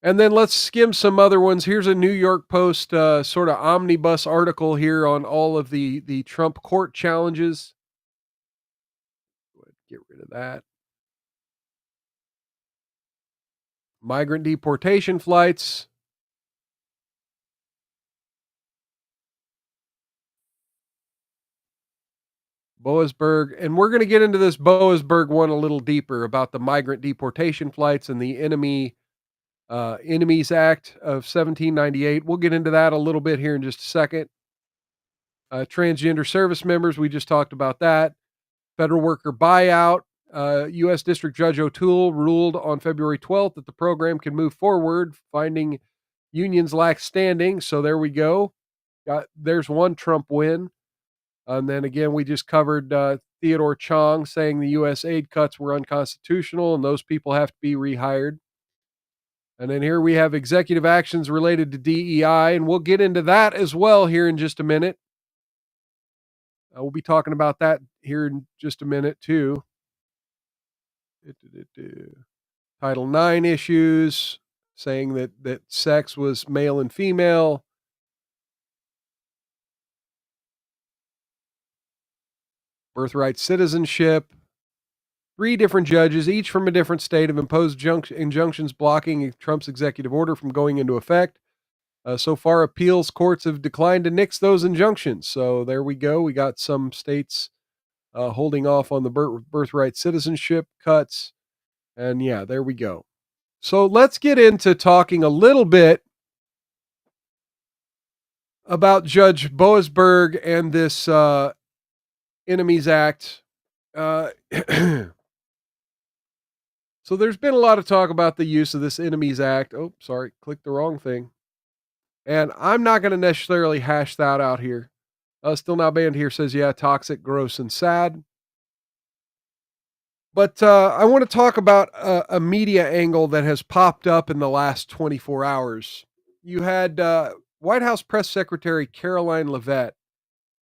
And then let's skim some other ones. Here's a New York Post sort of omnibus article here on all of the Trump court challenges. Go ahead, get rid of that. Migrant deportation flights. Boasberg. And we're going to get into this Boasberg one a little deeper about the migrant deportation flights and the Enemies Act of 1798. We'll get into that a little bit here in just a second. Transgender service members, we just talked about that. Federal worker buyout. U.S. District Judge O'Toole ruled on February 12th that the program can move forward, finding unions lack standing. So there we go. There's one Trump win. And then again, we just covered Theodore Chang saying the U.S. aid cuts were unconstitutional and those people have to be rehired. And then here we have executive actions related to DEI, and we'll get into that as well here in just a minute. We'll be talking about that here in just a minute, too. Title IX issues, saying that sex was male and female. Birthright citizenship. 3 different judges, each from a different state, have imposed injunctions blocking Trump's executive order from going into effect. So far, appeals courts have declined to nix those injunctions. So there we go. We got some states holding off on the birthright citizenship cuts. And yeah, there we go. So let's get into talking a little bit about Judge Boasberg and this Enemies Act. So there's been a lot of talk about the use of this Enemies Act. Oh, sorry, clicked the wrong thing. And I'm not going to necessarily hash that out here. Still Not Banned here says, yeah, toxic, gross, and sad. But I want to talk about a media angle that has popped up in the last 24 hours. You had White House Press Secretary Caroline Leavitt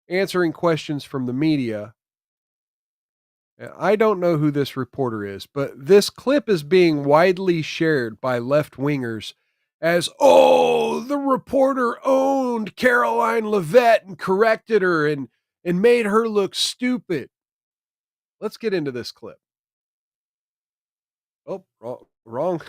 answering questions from the media. I don't know who this reporter is, but this clip is being widely shared by left-wingers as, oh, the reporter owned Caroline Leavitt and corrected her and made her look stupid. Let's get into this clip. Oh, wrong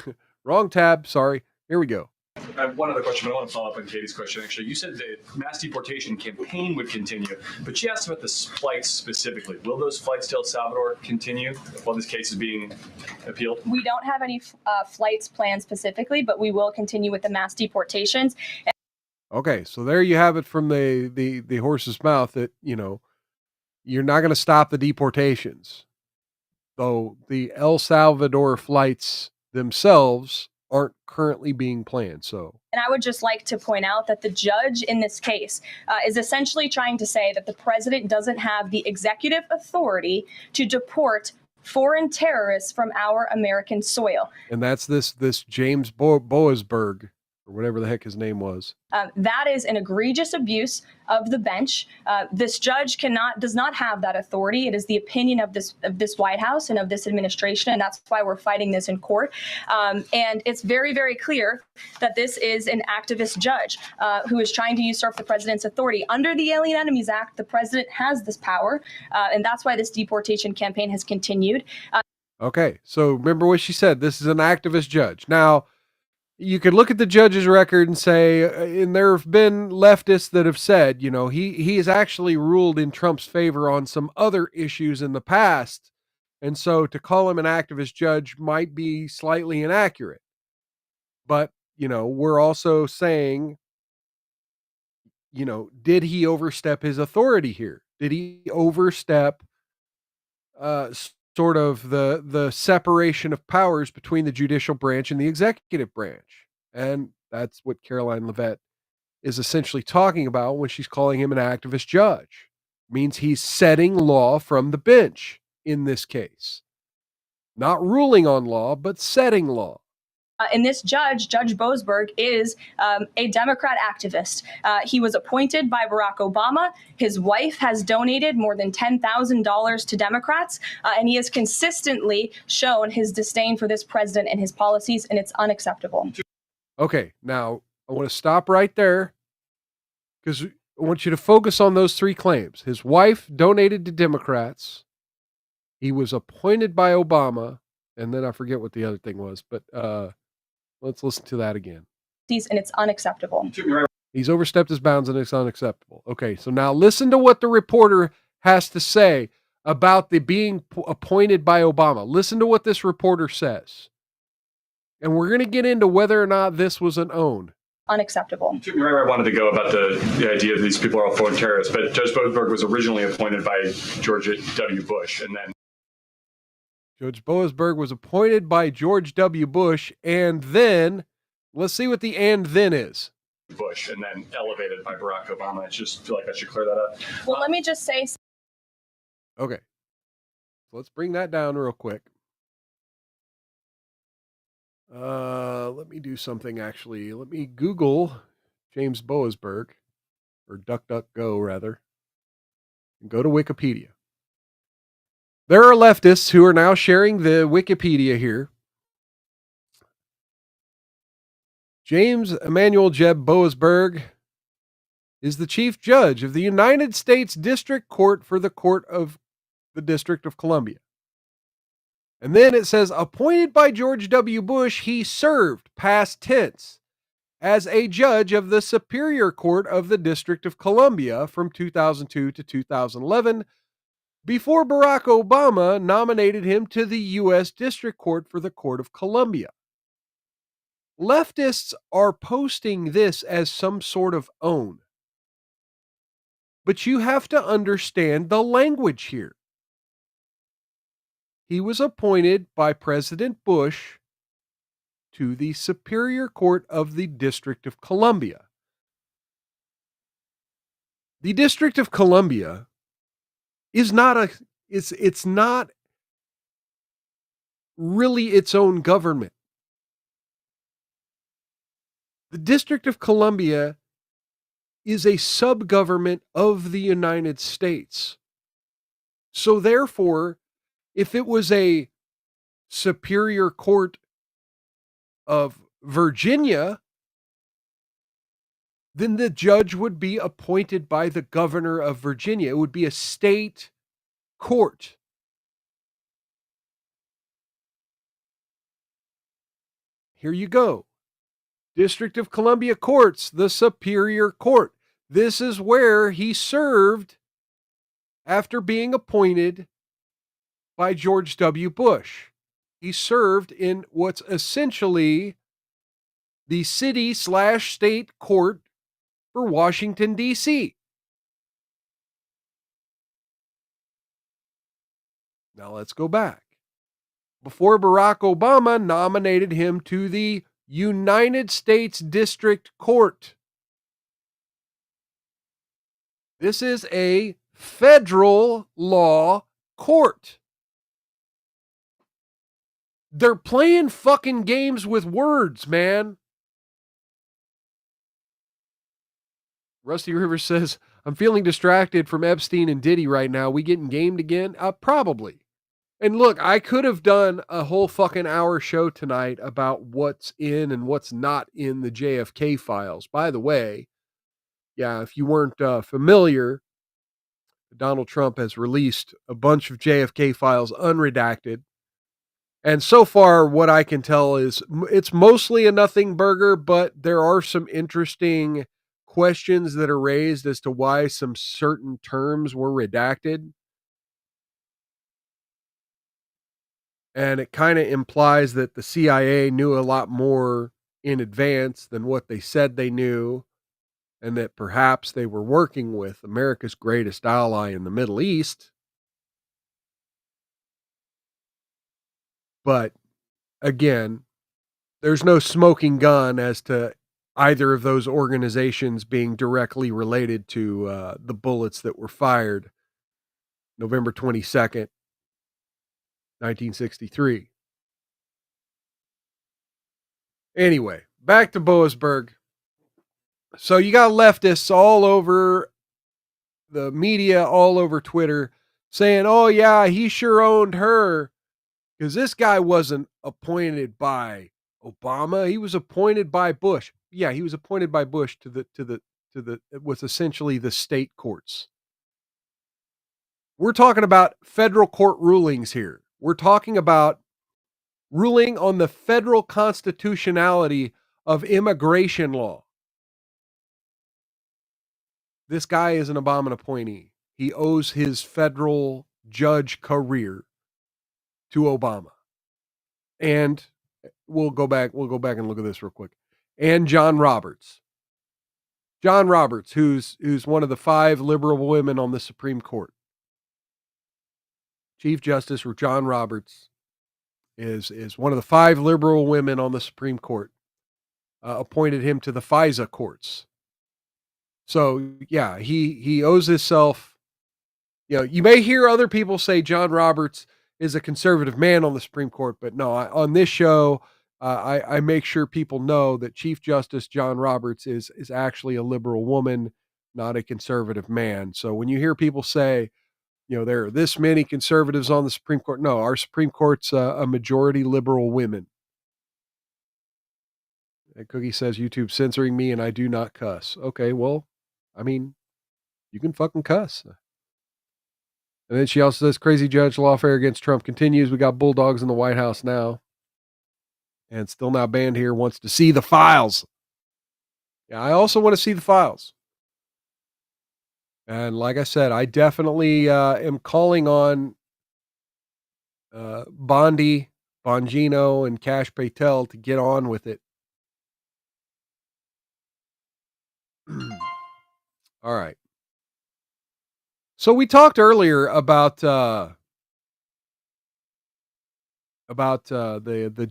tab. Sorry. Here we go. I have one other question, but I want to follow up on Katie's question. Actually, you said the mass deportation campaign would continue, but she asked about the flights specifically. Will those flights to El Salvador continue while this case is being appealed? We don't have any flights planned specifically, but we will continue with the mass deportations. Okay, so there you have it from the horse's mouth that, you're not going to stop the deportations. Though the El Salvador flights themselves aren't currently being planned. And I would just like to point out that the judge in this case is essentially trying to say that the president doesn't have the executive authority to deport foreign terrorists from our American soil. And that's this James Boasberg, or whatever the heck his name was. That is an egregious abuse of the bench. This judge does not have that authority. It is the opinion of this White House and of this administration, and that's why we're fighting this in court. And it's very, very clear that this is an activist judge who is trying to usurp the president's authority. Under the Alien Enemies Act, the president has this power, and that's why this deportation campaign has continued. Okay, so remember what she said. This is an activist judge. Now, you could look at the judge's record and say, and there have been leftists that have said, you know, he has actually ruled in Trump's favor on some other issues in the past. And so to call him an activist judge might be slightly inaccurate. But, you know, we're also saying, you know, did he overstep his authority here? Did he overstep sort of the separation of powers between the judicial branch and the executive branch? And that's what Caroline Leavitt is essentially talking about when she's calling him an activist judge. It means he's setting law from the bench in this case. Not ruling on law, but setting law. And this judge, Judge Boasberg, is a Democrat activist. He was appointed by Barack Obama. His wife has donated more than $10,000 to Democrats, and he has consistently shown his disdain for this president and his policies, and it's unacceptable. Okay, now I want to stop right there because I want you to focus on those three claims. His wife donated to Democrats. He was appointed by Obama, and then I forget what the other thing was, but let's listen to that again. And it's unacceptable. He's overstepped his bounds and it's unacceptable. Okay, so now listen to what the reporter has to say about the being appointed by Obama. Listen to what this reporter says. And we're going to get into whether or not this was an own. Unacceptable. Where I wanted to go about the idea that these people are all foreign terrorists, but Judge Boasberg was originally appointed by George W. Bush, and then Judge Boasberg was appointed by George W. Bush, and then, let's see what the and then is. Bush, and then elevated by Barack Obama. I just feel like I should clear that up. Well, let me just say. Okay. Let's bring that down real quick. Let me do something actually. Let me Google James Boasberg, or DuckDuckGo rather, and go to Wikipedia. There are leftists who are now sharing the Wikipedia here. James Emanuel Jeb Boasberg is the chief judge of the United States District Court for the Court of the District of Columbia. And then it says, appointed by George W. Bush, he served, past tense, as a judge of the Superior Court of the District of Columbia from 2002 to 2011, before Barack Obama nominated him to the U.S. District Court for the Court of Columbia. Leftists are posting this as some sort of own. But you have to understand the language here. He was appointed by President Bush to the Superior Court of the District of Columbia. The District of Columbia is not it's not really its own government. The District of Columbia is a sub-government of the United States. So therefore, if it was a Superior Court of Virginia, then the judge would be appointed by the governor of Virginia. It would be a state court. Here you go. District of Columbia Courts, the Superior Court. This is where he served after being appointed by George W. Bush. He served in what's essentially the city/state court for Washington, D.C. Now let's go back. Before Barack Obama nominated him to the United States District Court. This is a federal law court. They're playing fucking games with words, man. Rusty Rivers says, I'm feeling distracted from Epstein and Diddy right now. We getting gamed again? Probably. And look, I could have done a whole fucking hour show tonight about what's in and what's not in the JFK files. By the way, yeah, if you weren't familiar, Donald Trump has released a bunch of JFK files unredacted. And so far, what I can tell is it's mostly a nothing burger, but there are some interesting questions that are raised as to why some certain terms were redacted. And it kind of implies that the CIA knew a lot more in advance than what they said they knew, and that perhaps they were working with America's greatest ally in the Middle East. But again, there's no smoking gun as to either of those organizations being directly related to the bullets that were fired November 22nd, 1963. Anyway, back to Boasberg. So you got leftists all over the media, all over Twitter, saying, oh, yeah, he sure owned her because this guy wasn't appointed by Obama. He was appointed by Bush. Yeah, he was appointed by Bush to what's essentially the state courts. We're talking about federal court rulings here. We're talking about ruling on the federal constitutionality of immigration law. This guy is an Obama appointee. He owes his federal judge career to Obama. And we'll go back and look at this real quick. And John Roberts. John Roberts, who's one of the 5 liberal women on the Supreme Court. Chief Justice John Roberts is one of the 5 liberal women on the Supreme Court. Appointed him to the FISA courts. So yeah, he owes himself. You know, you may hear other people say John Roberts is a conservative man on the Supreme Court, but no, on this show, I make sure people know that Chief Justice John Roberts is actually a liberal woman, not a conservative man. So when you hear people say, you know, there are this many conservatives on the Supreme Court, no, our Supreme Court's a majority liberal women. And Cookie says YouTube censoring me and I do not cuss. Okay, well, I mean, you can fucking cuss. And then she also says, crazy judge lawfare against Trump continues. We got bulldogs in the White House now. And still not banned here, wants to see the files. Yeah, I also want to see the files. And like I said, I definitely am calling on Bondi, Bongino, and Cash Patel to get on with it. All right. So we talked earlier about the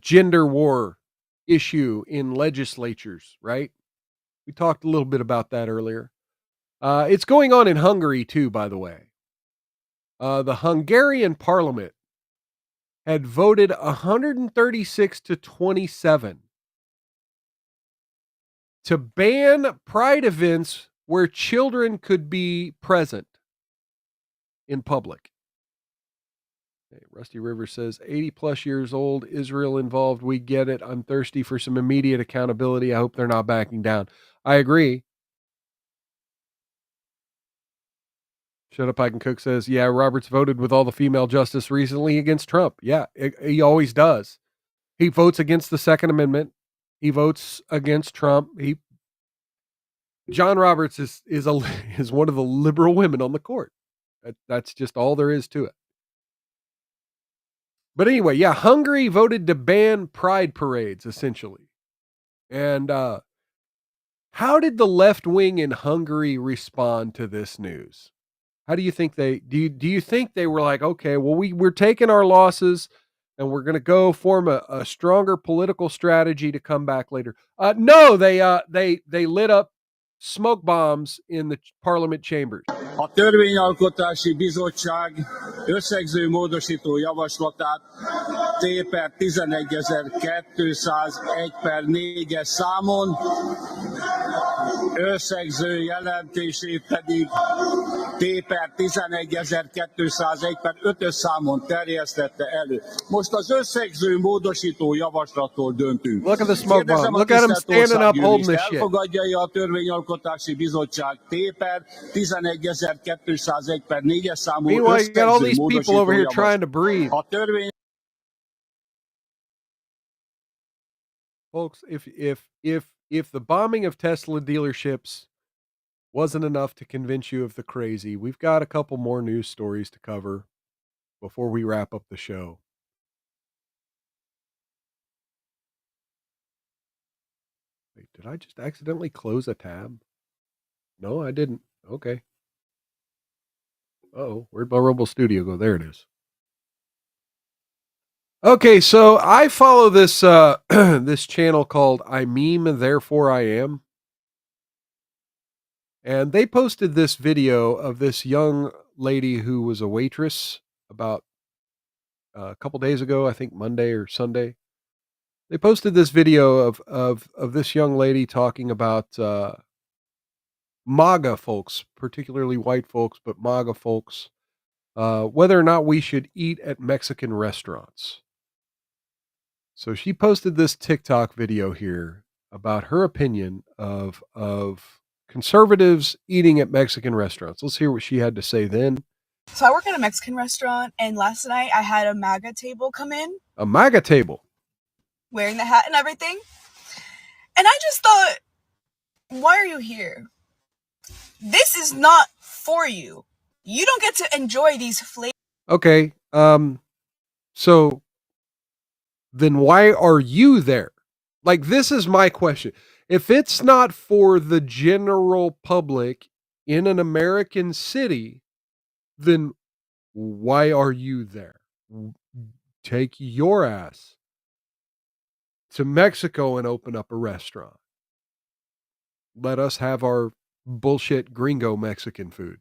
gender war issue in legislatures, right? We talked a little bit about that earlier. It's going on in Hungary too, by the way. The Hungarian parliament had voted 136 to 27 to ban pride events where children could be present in public. Okay, Rusty River says, 80 plus years old, Israel involved. We get it. I'm thirsty for some immediate accountability. I hope they're not backing down. I agree. Shut Up, I Can Cook says, yeah, Roberts voted with all the female justice recently against Trump. Yeah, he always does. He votes against the Second Amendment. He votes against Trump. John Roberts is one of the liberal women on the court. That's just all there is to it. But anyway, yeah, Hungary voted to ban pride parades, essentially. And how did the left wing in Hungary respond to this news? How do you think do you think they were like, okay, well, we're taking our losses and we're going to go form a stronger political strategy to come back later? No, they lit up smoke bombs in the parliament chambers. A Törvényalkotási Bizottság összegző módosító javaslatát T/11.201 per 4-es számon összegző jelentését pedig T/per 11.201/5-ös számon terjesztette elő. Most az összegző módosító javaslatról döntünk. Look at the smoke bomb. Kérdezem a Look at him tisztelt standing up holding országgyűlést, this shit. elfogadja-e a Törvényalkotási Bizottság T/per 11.201/4-es számú Meanwhile, you got all összegző these people over here módosító trying to breathe. A törvény Folks, if the bombing of Tesla dealerships wasn't enough to convince you of the crazy, we've got a couple more news stories to cover before we wrap up the show. Wait, did I just accidentally close a tab? No, I didn't. Okay. Uh-oh, where'd my Robo Studio go? There it is. Okay, so I follow this this channel called I Meme, Therefore I Am. And they posted this video of this young lady who was a waitress about a couple days ago, I think Monday or Sunday. They posted this video of this young lady talking about MAGA folks, particularly white folks, but MAGA folks, whether or not we should eat at Mexican restaurants. So she posted this TikTok video here about her opinion of conservatives eating at Mexican restaurants. Let's hear what she had to say then. So I work at a Mexican restaurant, and last night I had a MAGA table come in. A MAGA table? Wearing the hat and everything. And I just thought, why are you here? This is not for you. You don't get to enjoy these flavors. Okay, so then why are you there? Like, this is my question. If it's not for the general public in an American city, then why are you there? Take your ass to Mexico and open up a restaurant. Let us have our bullshit gringo Mexican food.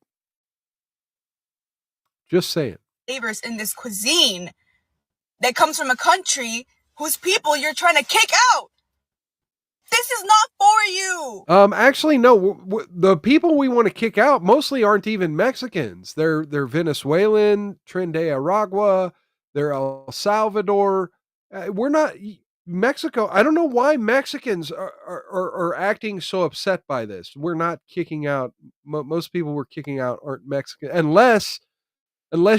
Just saying. Flavors in this cuisine that comes from a country whose people you're trying to kick out. This is not for you. Actually, no. The people we want to kick out mostly aren't even Mexicans. They're Venezuelan, Trinidad, they're El Salvador. We're not Mexico. I don't know why Mexicans are acting so upset by this. We're not kicking out. Most people we're kicking out aren't Mexican, unless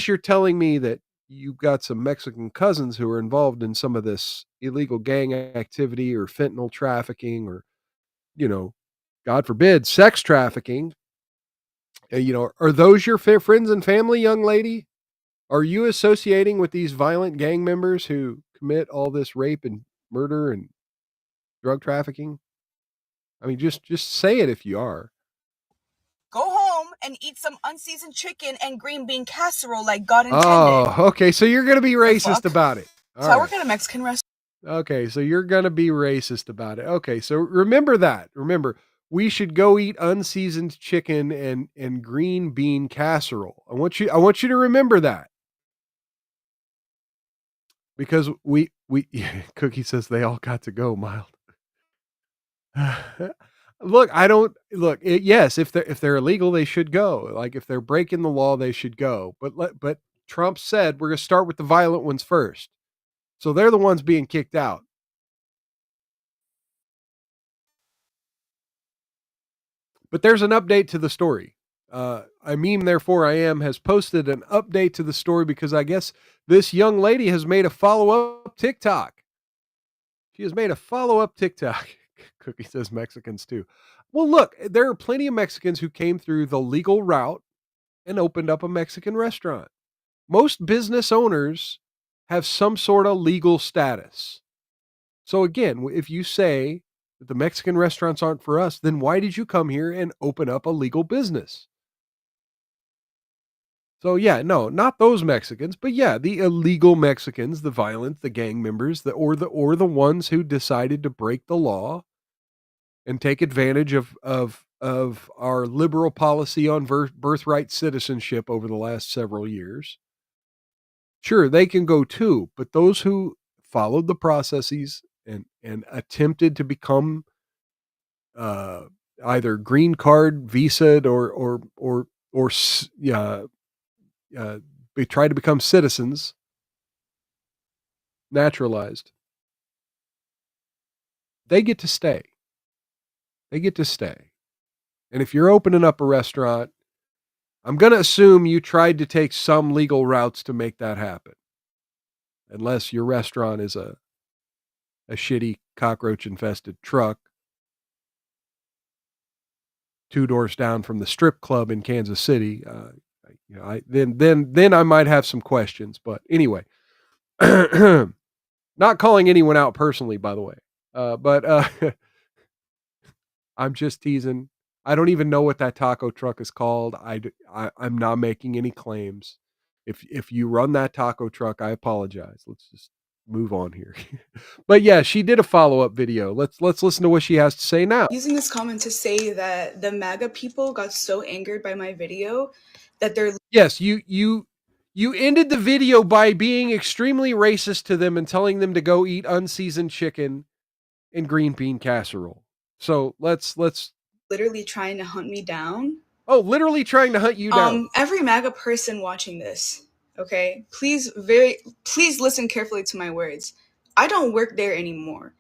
you're telling me that you've got some Mexican cousins who are involved in some of this illegal gang activity or fentanyl trafficking or, God forbid, sex trafficking. Are those your friends and family, young lady? Are you associating with these violent gang members who commit all this rape and murder and drug trafficking? I mean, just say it if you are. Go home and eat some unseasoned chicken and green bean casserole like God intended. Oh, okay. So you're going to be racist about it. So I work at a Mexican restaurant. Okay, so you're going to be racist about it. Okay, so remember that. Remember, we should go eat unseasoned chicken and green bean casserole. I want you to remember that. Because we Cookie says they all got to go, Mild. Yes, if they're illegal, they should go. Like, if they're breaking the law, they should go. But Trump said we're going to start with the violent ones first. So they're the ones being kicked out. But there's an update to the story. I Meme, Therefore I Am has posted an update to the story because I guess this young lady has made a follow-up TikTok. She has made a follow-up TikTok. Cookie says Mexicans too. Well, look, there are plenty of Mexicans who came through the legal route and opened up a Mexican restaurant. Most business owners have some sort of legal status. So again, if you say that the Mexican restaurants aren't for us, then why did you come here and open up a legal business? So yeah, no, not those Mexicans, but yeah, the illegal Mexicans, the violent, the gang members, or the ones who decided to break the law and take advantage of our liberal policy on birthright citizenship over the last several years. Sure, they can go too, but those who followed the processes and attempted to become either green card, visa, or they try to become citizens, naturalized. They get to stay. They get to stay. And if you're opening up a restaurant, I'm going to assume you tried to take some legal routes to make that happen. Unless your restaurant is a shitty cockroach-infested truck 2 doors down from the strip club in Kansas City. Then I might have some questions. But anyway, not calling anyone out personally, by the way. But I'm just teasing. I don't even know what that taco truck is called. I'm not making any claims. If you run that taco truck, I apologize. Let's just move on here. But yeah, she did a follow-up video. Let's listen to what she has to say now. Using this comment to say that the MAGA people got so angered by my video that they're Yes, you ended the video by being extremely racist to them and telling them to go eat unseasoned chicken and green bean casserole. So let's literally trying to hunt me down. Oh, literally trying to hunt you down. Every MAGA person watching this, okay, please listen carefully to my words. I don't work there anymore.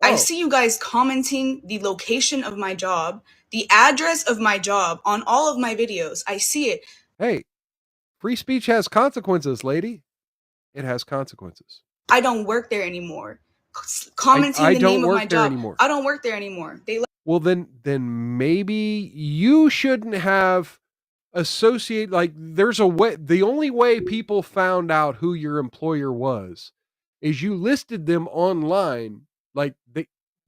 I see you guys commenting the location of my job, the address of my job on all of my videos. I see it. Hey, free speech has consequences, lady. It has consequences. I don't work there anymore. Commenting the name of my job. Anymore. I don't work there anymore. Well, then maybe you shouldn't have there's a way. The only way people found out who your employer was is you listed them online. Like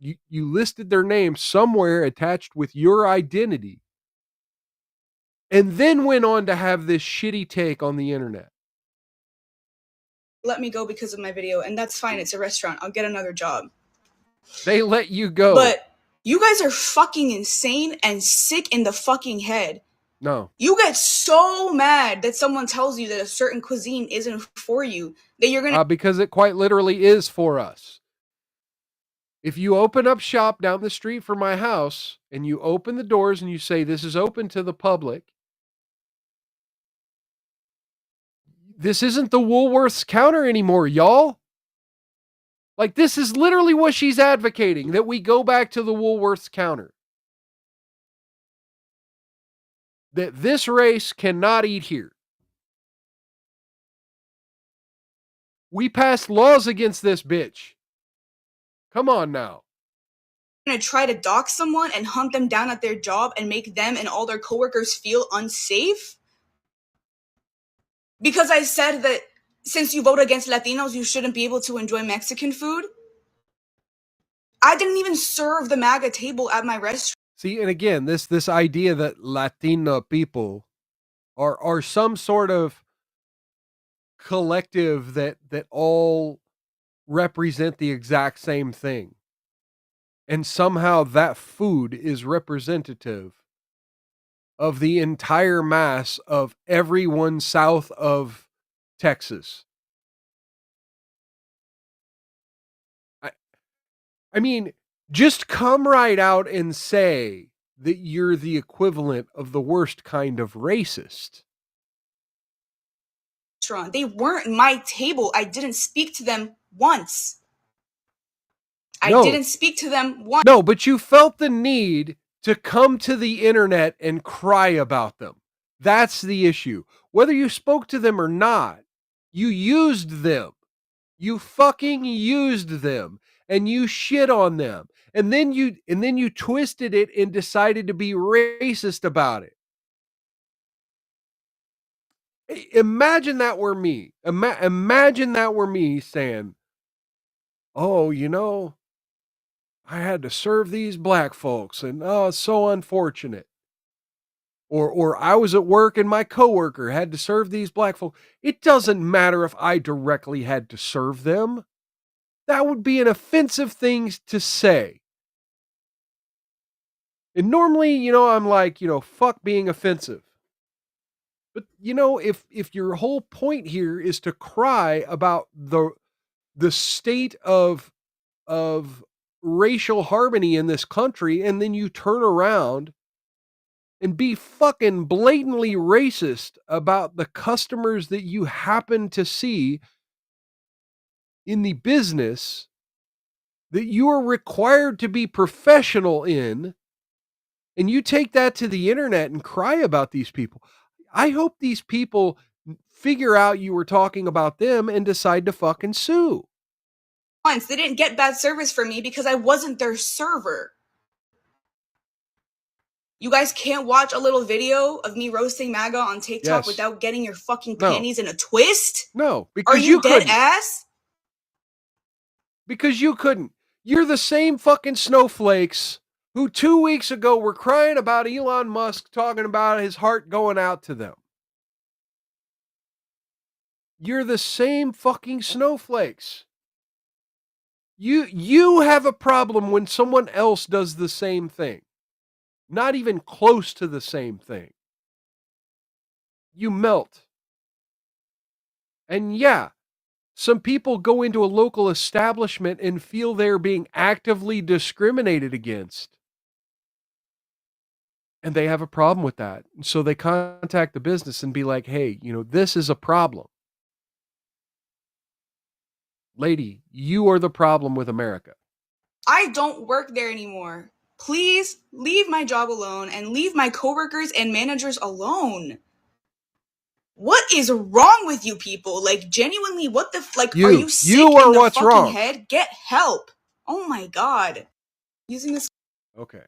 you listed their name somewhere attached with your identity, and then went on to have this shitty take on the internet. Let me go because of my video, and that's fine. It's a restaurant. I'll get another job. They let you go. But you guys are fucking insane and sick in the fucking head. No. You get so mad that someone tells you that a certain cuisine isn't for you, that you're going to... Because it quite literally is for us. If you open up shop down the street from my house, and you open the doors and you say, this is open to the public, this isn't the Woolworths counter anymore, y'all. Like, this is literally what she's advocating, that we go back to the Woolworths counter. That this race cannot eat here. We passed laws against this bitch. Come on now. Going to try to dox someone and hunt them down at their job and make them and all their coworkers feel unsafe? Because I said that since you vote against Latinos, you shouldn't be able to enjoy Mexican food? I didn't even serve the MAGA table at my restaurant. See, and again, this idea that Latino people are some sort of collective that all represent the exact same thing. And somehow that food is representative of the entire mass of everyone south of Texas. I mean, just come right out and say that you're the equivalent of the worst kind of racist. They weren't my table. I didn't speak to them once. I didn't speak to them once. No, but you felt the need to come to the internet and cry about them. That's the issue. Whether you spoke to them or not, you used them. You fucking used them. And you shit on them. And then you twisted it and decided to be racist about it. Imagine that were me. Imagine that were me saying, oh, you know, I had to serve these black folks, and oh, it's so unfortunate. Or I was at work and my coworker had to serve these black folks. It doesn't matter if I directly had to serve them. That would be an offensive thing to say. And normally, you know, I'm like, you know, fuck being offensive. But, you know, if your whole point here is to cry about the state of racial harmony in this country, and then you turn around and be fucking blatantly racist about the customers that you happen to see in the business that you are required to be professional in, and you take that to the internet and cry about these people. I hope these people figure out you were talking about them and decide to fucking sue. Once they didn't get bad service from me because I wasn't their server. You guys can't watch a little video of me roasting MAGA on TikTok Yes. without getting your fucking No. panties in a twist? No, because Are you dead couldn't. ass? Because you couldn't. You're the same fucking snowflakes who 2 weeks ago were crying about Elon Musk talking about his heart going out to them. You're the same fucking snowflakes. You have a problem when someone else does the same thing. Not even close to the same thing. You melt. And yeah, some people go into a local establishment and feel they're being actively discriminated against. And they have a problem with that. And so they contact the business and be like, hey, this is a problem. Lady, you are the problem with America. I don't work there anymore. Please leave my job alone and leave my coworkers and managers alone. What is wrong with you people? Like, genuinely, what the are you sick are in the what's fucking wrong. head? Get help. Oh my god. Using this. Okay.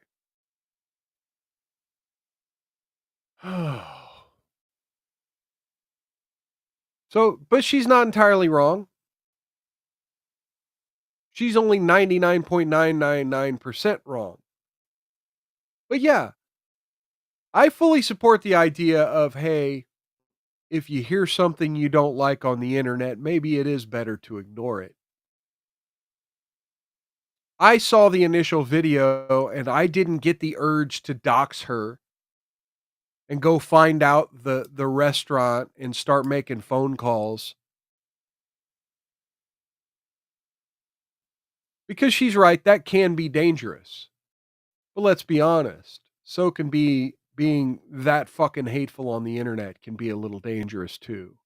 So, but she's not entirely wrong. She's only 99.999% wrong. But yeah, I fully support the idea of, hey, if you hear something you don't like on the internet, maybe it is better to ignore it. I saw the initial video and I didn't get the urge to dox her and go find out the restaurant and start making phone calls. Because she's right, that can be dangerous. But let's be honest, so can being that fucking hateful on the internet can be a little dangerous too.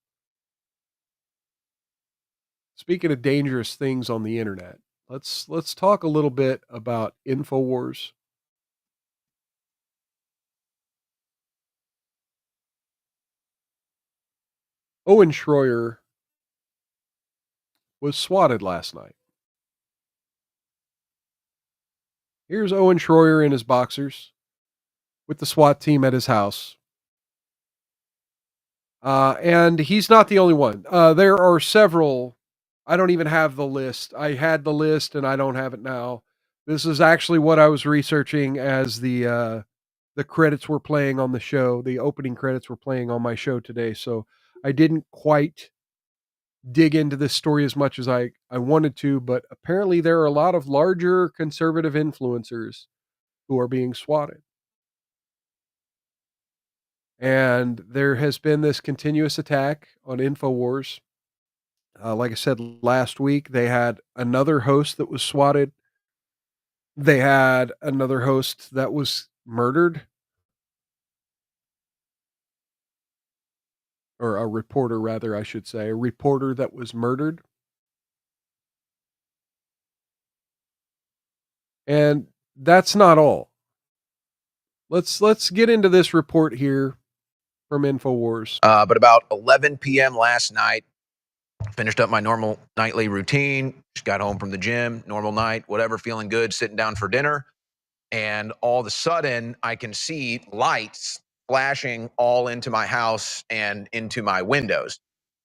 Speaking of dangerous things on the internet, let's talk a little bit about InfoWars. Owen Schroyer was swatted last night. Here's Owen Schroyer in his boxers with the SWAT team at his house. And he's not the only one. There are several. I don't even have the list. I had the list and I don't have it now. This is actually what I was researching as the credits were playing on the show. The opening credits were playing on my show today. So I didn't quite dig into this story as much as I wanted to, but apparently there are a lot of larger conservative influencers who are being swatted. And there has been this continuous attack on InfoWars. Like I said, last week, they had another host that was swatted. They had another host that was murdered. Or a reporter, rather, I should say. A reporter that was murdered. And that's not all. Let's get into this report here from InfoWars. But about 11 p.m. last night, finished up my normal nightly routine. Just got home from the gym, normal night, whatever, feeling good, sitting down for dinner. And all of a sudden, I can see lights flashing all into my house and into my windows.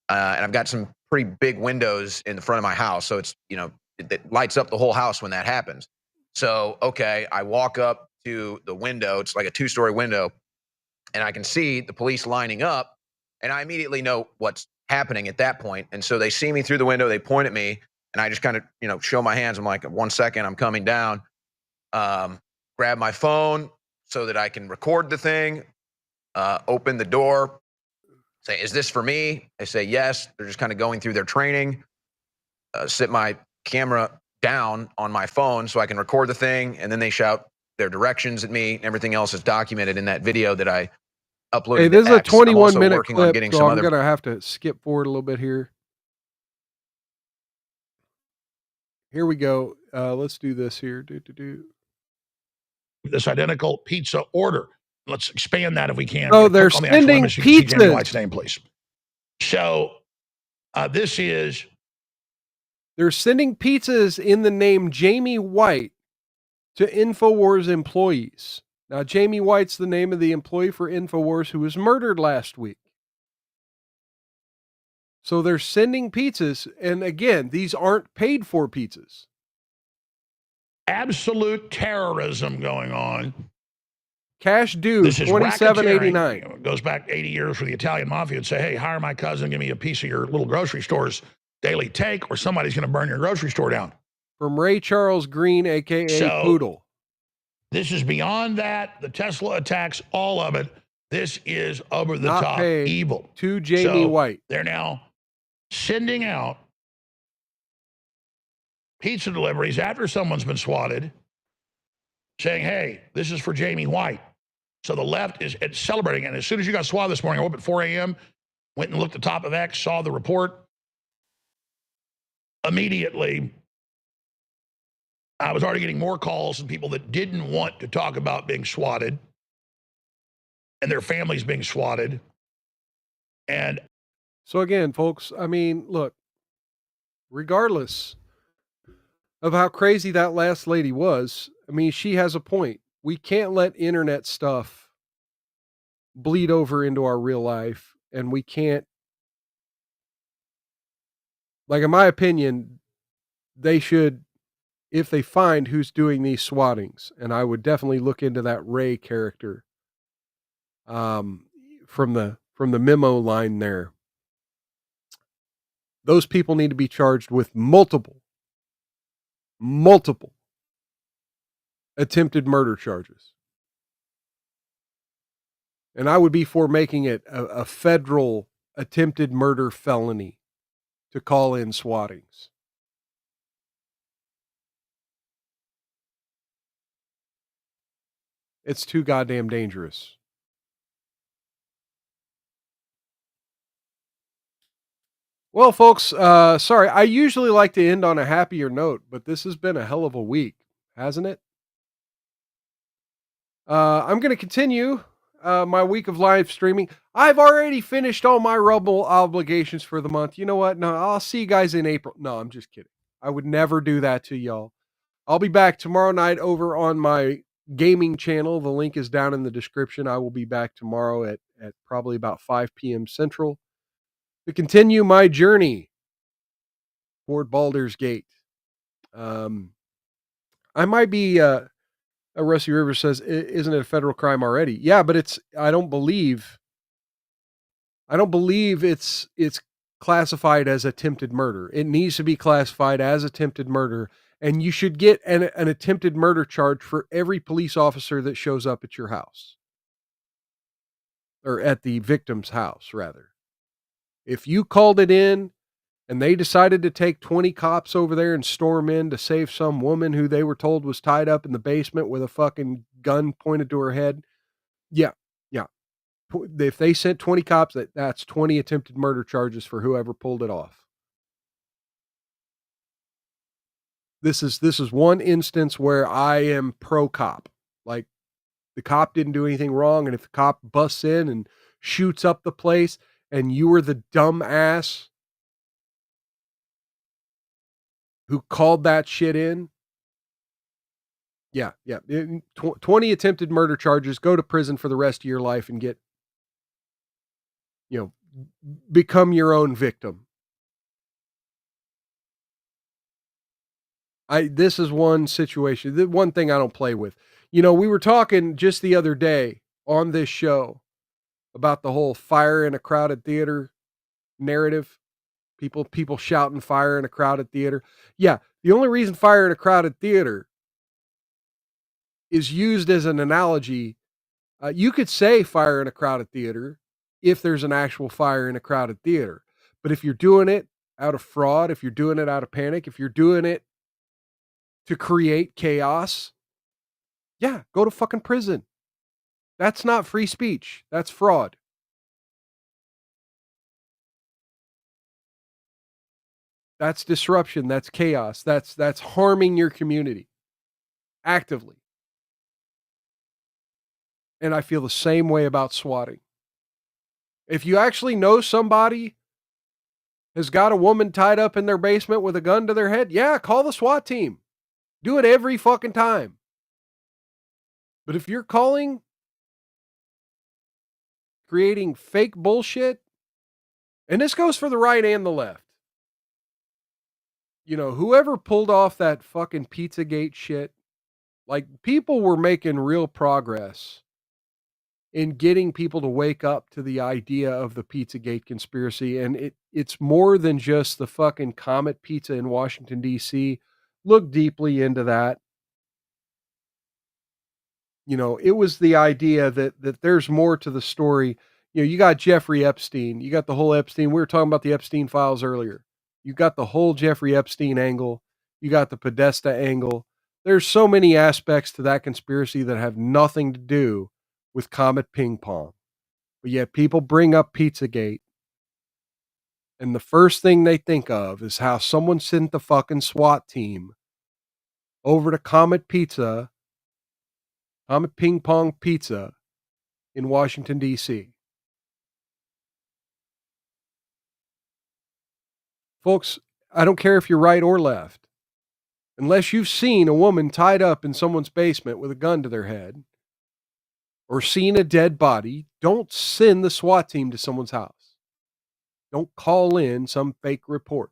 And I've got some pretty big windows in the front of my house. So it's, it lights up the whole house when that happens. So, okay, I walk up to the window. It's like a 2-story window. And I can see the police lining up. And I immediately know what's happening at that point. And so they see me through the window. They point at me. And I just kind of, show my hands. I'm like, 1 second, I'm coming down. Grab my phone so that I can record the thing. Open the door. Say, is this for me? They say yes. They're just kind of going through their training. Sit my camera down on my phone so I can record the thing, and then they shout their directions at me, and everything else is documented in that video that I uploaded. Hey, this is a X. I'm also 21-minute working on clip, getting so some I'm other. gonna have to skip forward a little bit here. Here we go. Let's do this here. This identical pizza order. Let's expand that if we can. Oh, they're Click on the actual sending image so you can see Jamie pizzas. White's name, please. So this is. They're sending pizzas in the name Jamie White to InfoWars employees. Now, Jamie White's the name of the employee for InfoWars who was murdered last week. So they're sending pizzas, and again, these aren't paid for pizzas. Absolute terrorism going on. Cash due, This is $27.89. It goes back 80 years for the Italian mafia and say, hey, hire my cousin, give me a piece of your little grocery store's daily take, or somebody's going to burn your grocery store down. From Ray Charles Green, a.k.a. Poodle. This is beyond that. The Tesla attacks, all of it. This is over the top evil. To Jamie White. They're now sending out pizza deliveries after someone's been swatted, saying, hey, this is for Jamie White. So the left is celebrating. And as soon as you got swatted this morning, I woke up at 4 a.m., went and looked at the top of X, saw the report. Immediately, I was already getting more calls from people that didn't want to talk about being swatted and their families being swatted. And so again, folks, I mean, look, regardless of how crazy that last lady was, I mean, she has a point. We can't let internet stuff bleed over into our real life, and we can't, like, in my opinion, they should, if they find who's doing these swattings, and I would definitely look into that Ray character from the memo line there. Those people need to be charged with multiple attempted murder charges. And I would be for making it a federal attempted murder felony to call in swattings. It's too goddamn dangerous. Well, folks, sorry, I usually like to end on a happier note, but this has been a hell of a week, hasn't it? I'm going to continue my week of live streaming. I've already finished all my Rumble obligations for the month. You know what? No, I'll see you guys in April. No, I'm just kidding. I would never do that to y'all. I'll be back tomorrow night over on my gaming channel. The link is down in the description. I will be back tomorrow at probably about 5 p.m. Central to continue my journey toward Baldur's Gate. I might be... Rusty River says, isn't it a federal crime already? Yeah, but I don't believe it's classified as attempted murder. It needs to be classified as attempted murder, and you should get an attempted murder charge for every police officer that shows up at your house. Or at the victim's house, rather. If you called it in and they decided to take 20 cops over there and storm in to save some woman who they were told was tied up in the basement with a fucking gun pointed to her head. Yeah. If they sent 20 cops, that's 20 attempted murder charges for whoever pulled it off. This is one instance where I am pro cop. Like, the cop didn't do anything wrong, and if the cop busts in and shoots up the place and you were the dumb ass who called that shit in. Yeah. 20 attempted murder charges, go to prison for the rest of your life and get, become your own victim. This is one situation, the one thing I don't play with. We were talking just the other day on this show about the whole fire in a crowded theater narrative. People shouting fire in a crowded theater. Yeah, the only reason fire in a crowded theater is used as an analogy. You could say fire in a crowded theater if there's an actual fire in a crowded theater. But if you're doing it out of fraud, if you're doing it out of panic, if you're doing it to create chaos, yeah, go to fucking prison. That's not free speech. That's fraud. That's disruption. That's chaos. That's harming your community actively. And I feel the same way about swatting. If you actually know somebody has got a woman tied up in their basement with a gun to their head, yeah, call the SWAT team. Do it every fucking time. But if you're creating fake bullshit, and this goes for the right and the left. You know, whoever pulled off that fucking Pizzagate shit, like, people were making real progress in getting people to wake up to the idea of the Pizzagate conspiracy. And it's more than just the fucking Comet Pizza in Washington, D.C. Look deeply into that. You know, it was the idea that there's more to the story. You know, you got Jeffrey Epstein, you got the whole Epstein. We were talking about the Epstein files earlier. You got the whole Jeffrey Epstein angle. You got the Podesta angle. There's so many aspects to that conspiracy that have nothing to do with Comet Ping Pong. But yet people bring up Pizzagate, and the first thing they think of is how someone sent the fucking SWAT team over to Comet Pizza, Comet Ping Pong Pizza in Washington, D.C. Folks, I don't care if you're right or left. Unless you've seen a woman tied up in someone's basement with a gun to their head or seen a dead body, don't send the SWAT team to someone's house. Don't call in some fake report.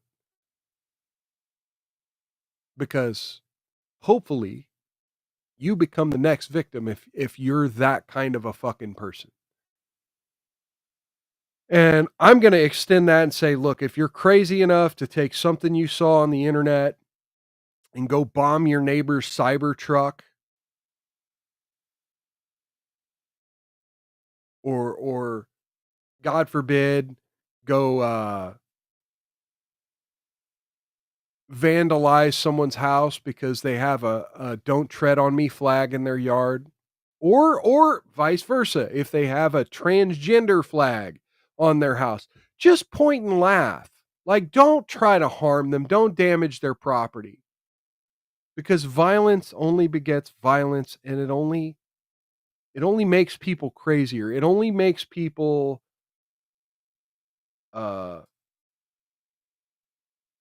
Because hopefully you become the next victim if you're that kind of a fucking person. And I'm going to extend that and say, look, if you're crazy enough to take something you saw on the internet and go bomb your neighbor's cyber truck, or God forbid, go vandalize someone's house because they have a don't tread on me flag in their yard, or vice versa, if they have a transgender flag on their house, just point and laugh. Like, don't try to harm them. Don't damage their property, because violence only begets violence, and it only makes people crazier. It only makes people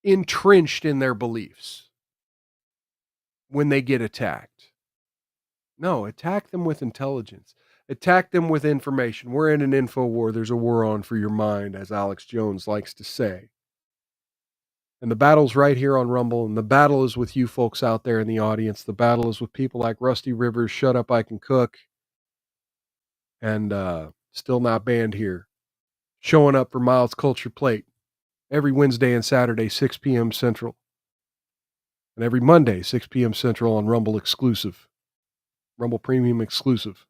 entrenched in their beliefs when they get attacked. No, attack them with intelligence. Attack them with information. We're in an info war. There's a war on for your mind, as Alex Jones likes to say. And the battle's right here on Rumble, and the battle is with you folks out there in the audience. The battle is with people like Rusty Rivers, Shut Up, I Can Cook, and Still Not Banned Here, showing up for Miles Culture Plate every Wednesday and Saturday, 6 p.m. Central. And every Monday, 6 p.m. Central on Rumble exclusive. Rumble Premium exclusive.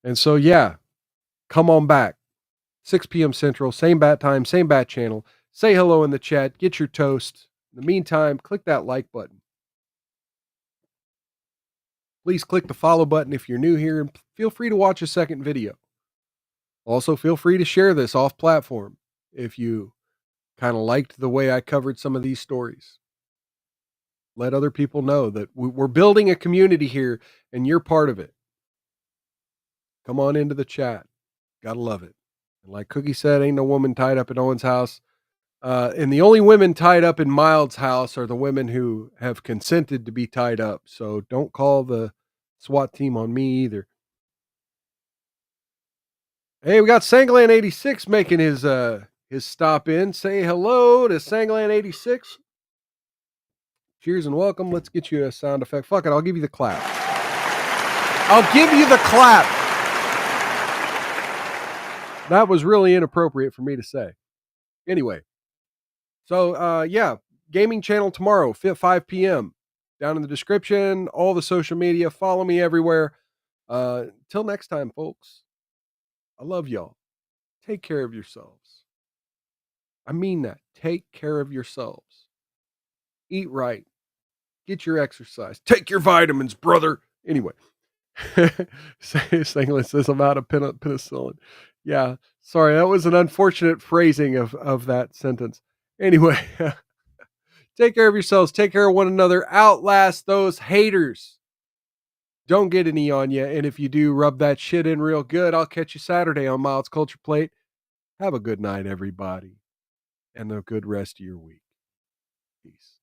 And so, yeah, come on back. 6 p.m. Central, same bat time, same bat channel. Say hello in the chat. Get your toast. In the meantime, click that like button. Please click the follow button if you're new here, and feel free to watch a second video. Also, feel free to share this off platform if you kind of liked the way I covered some of these stories. Let other people know that we're building a community here, and you're part of it. Come on into the chat. Gotta love it. And like Cookie said, ain't no woman tied up in Owen's house. And the only women tied up in Mild's house are the women who have consented to be tied up. So don't call the SWAT team on me either. Hey, we got Sanglan86 making his stop in. Say hello to Sanglan86. Cheers and welcome. Let's get you a sound effect. Fuck it, I'll give you the clap. I'll give you the clap. That was really inappropriate for me to say. Anyway. So, yeah, gaming channel tomorrow, 5 p.m. Down in the description, all the social media. Follow me everywhere. Till next time, folks. I love y'all. Take care of yourselves. I mean that. Take care of yourselves. Eat right. Get your exercise. Take your vitamins, brother. Anyway, Singlet says I'm out of penicillin. Yeah, sorry, that was an unfortunate phrasing of that sentence. Anyway, take care of yourselves. Take care of one another. Outlast those haters. Don't get any on you. And if you do, rub that shit in real good. I'll catch you Saturday on Miles Culture Plate. Have a good night, everybody, and a good rest of your week. Peace.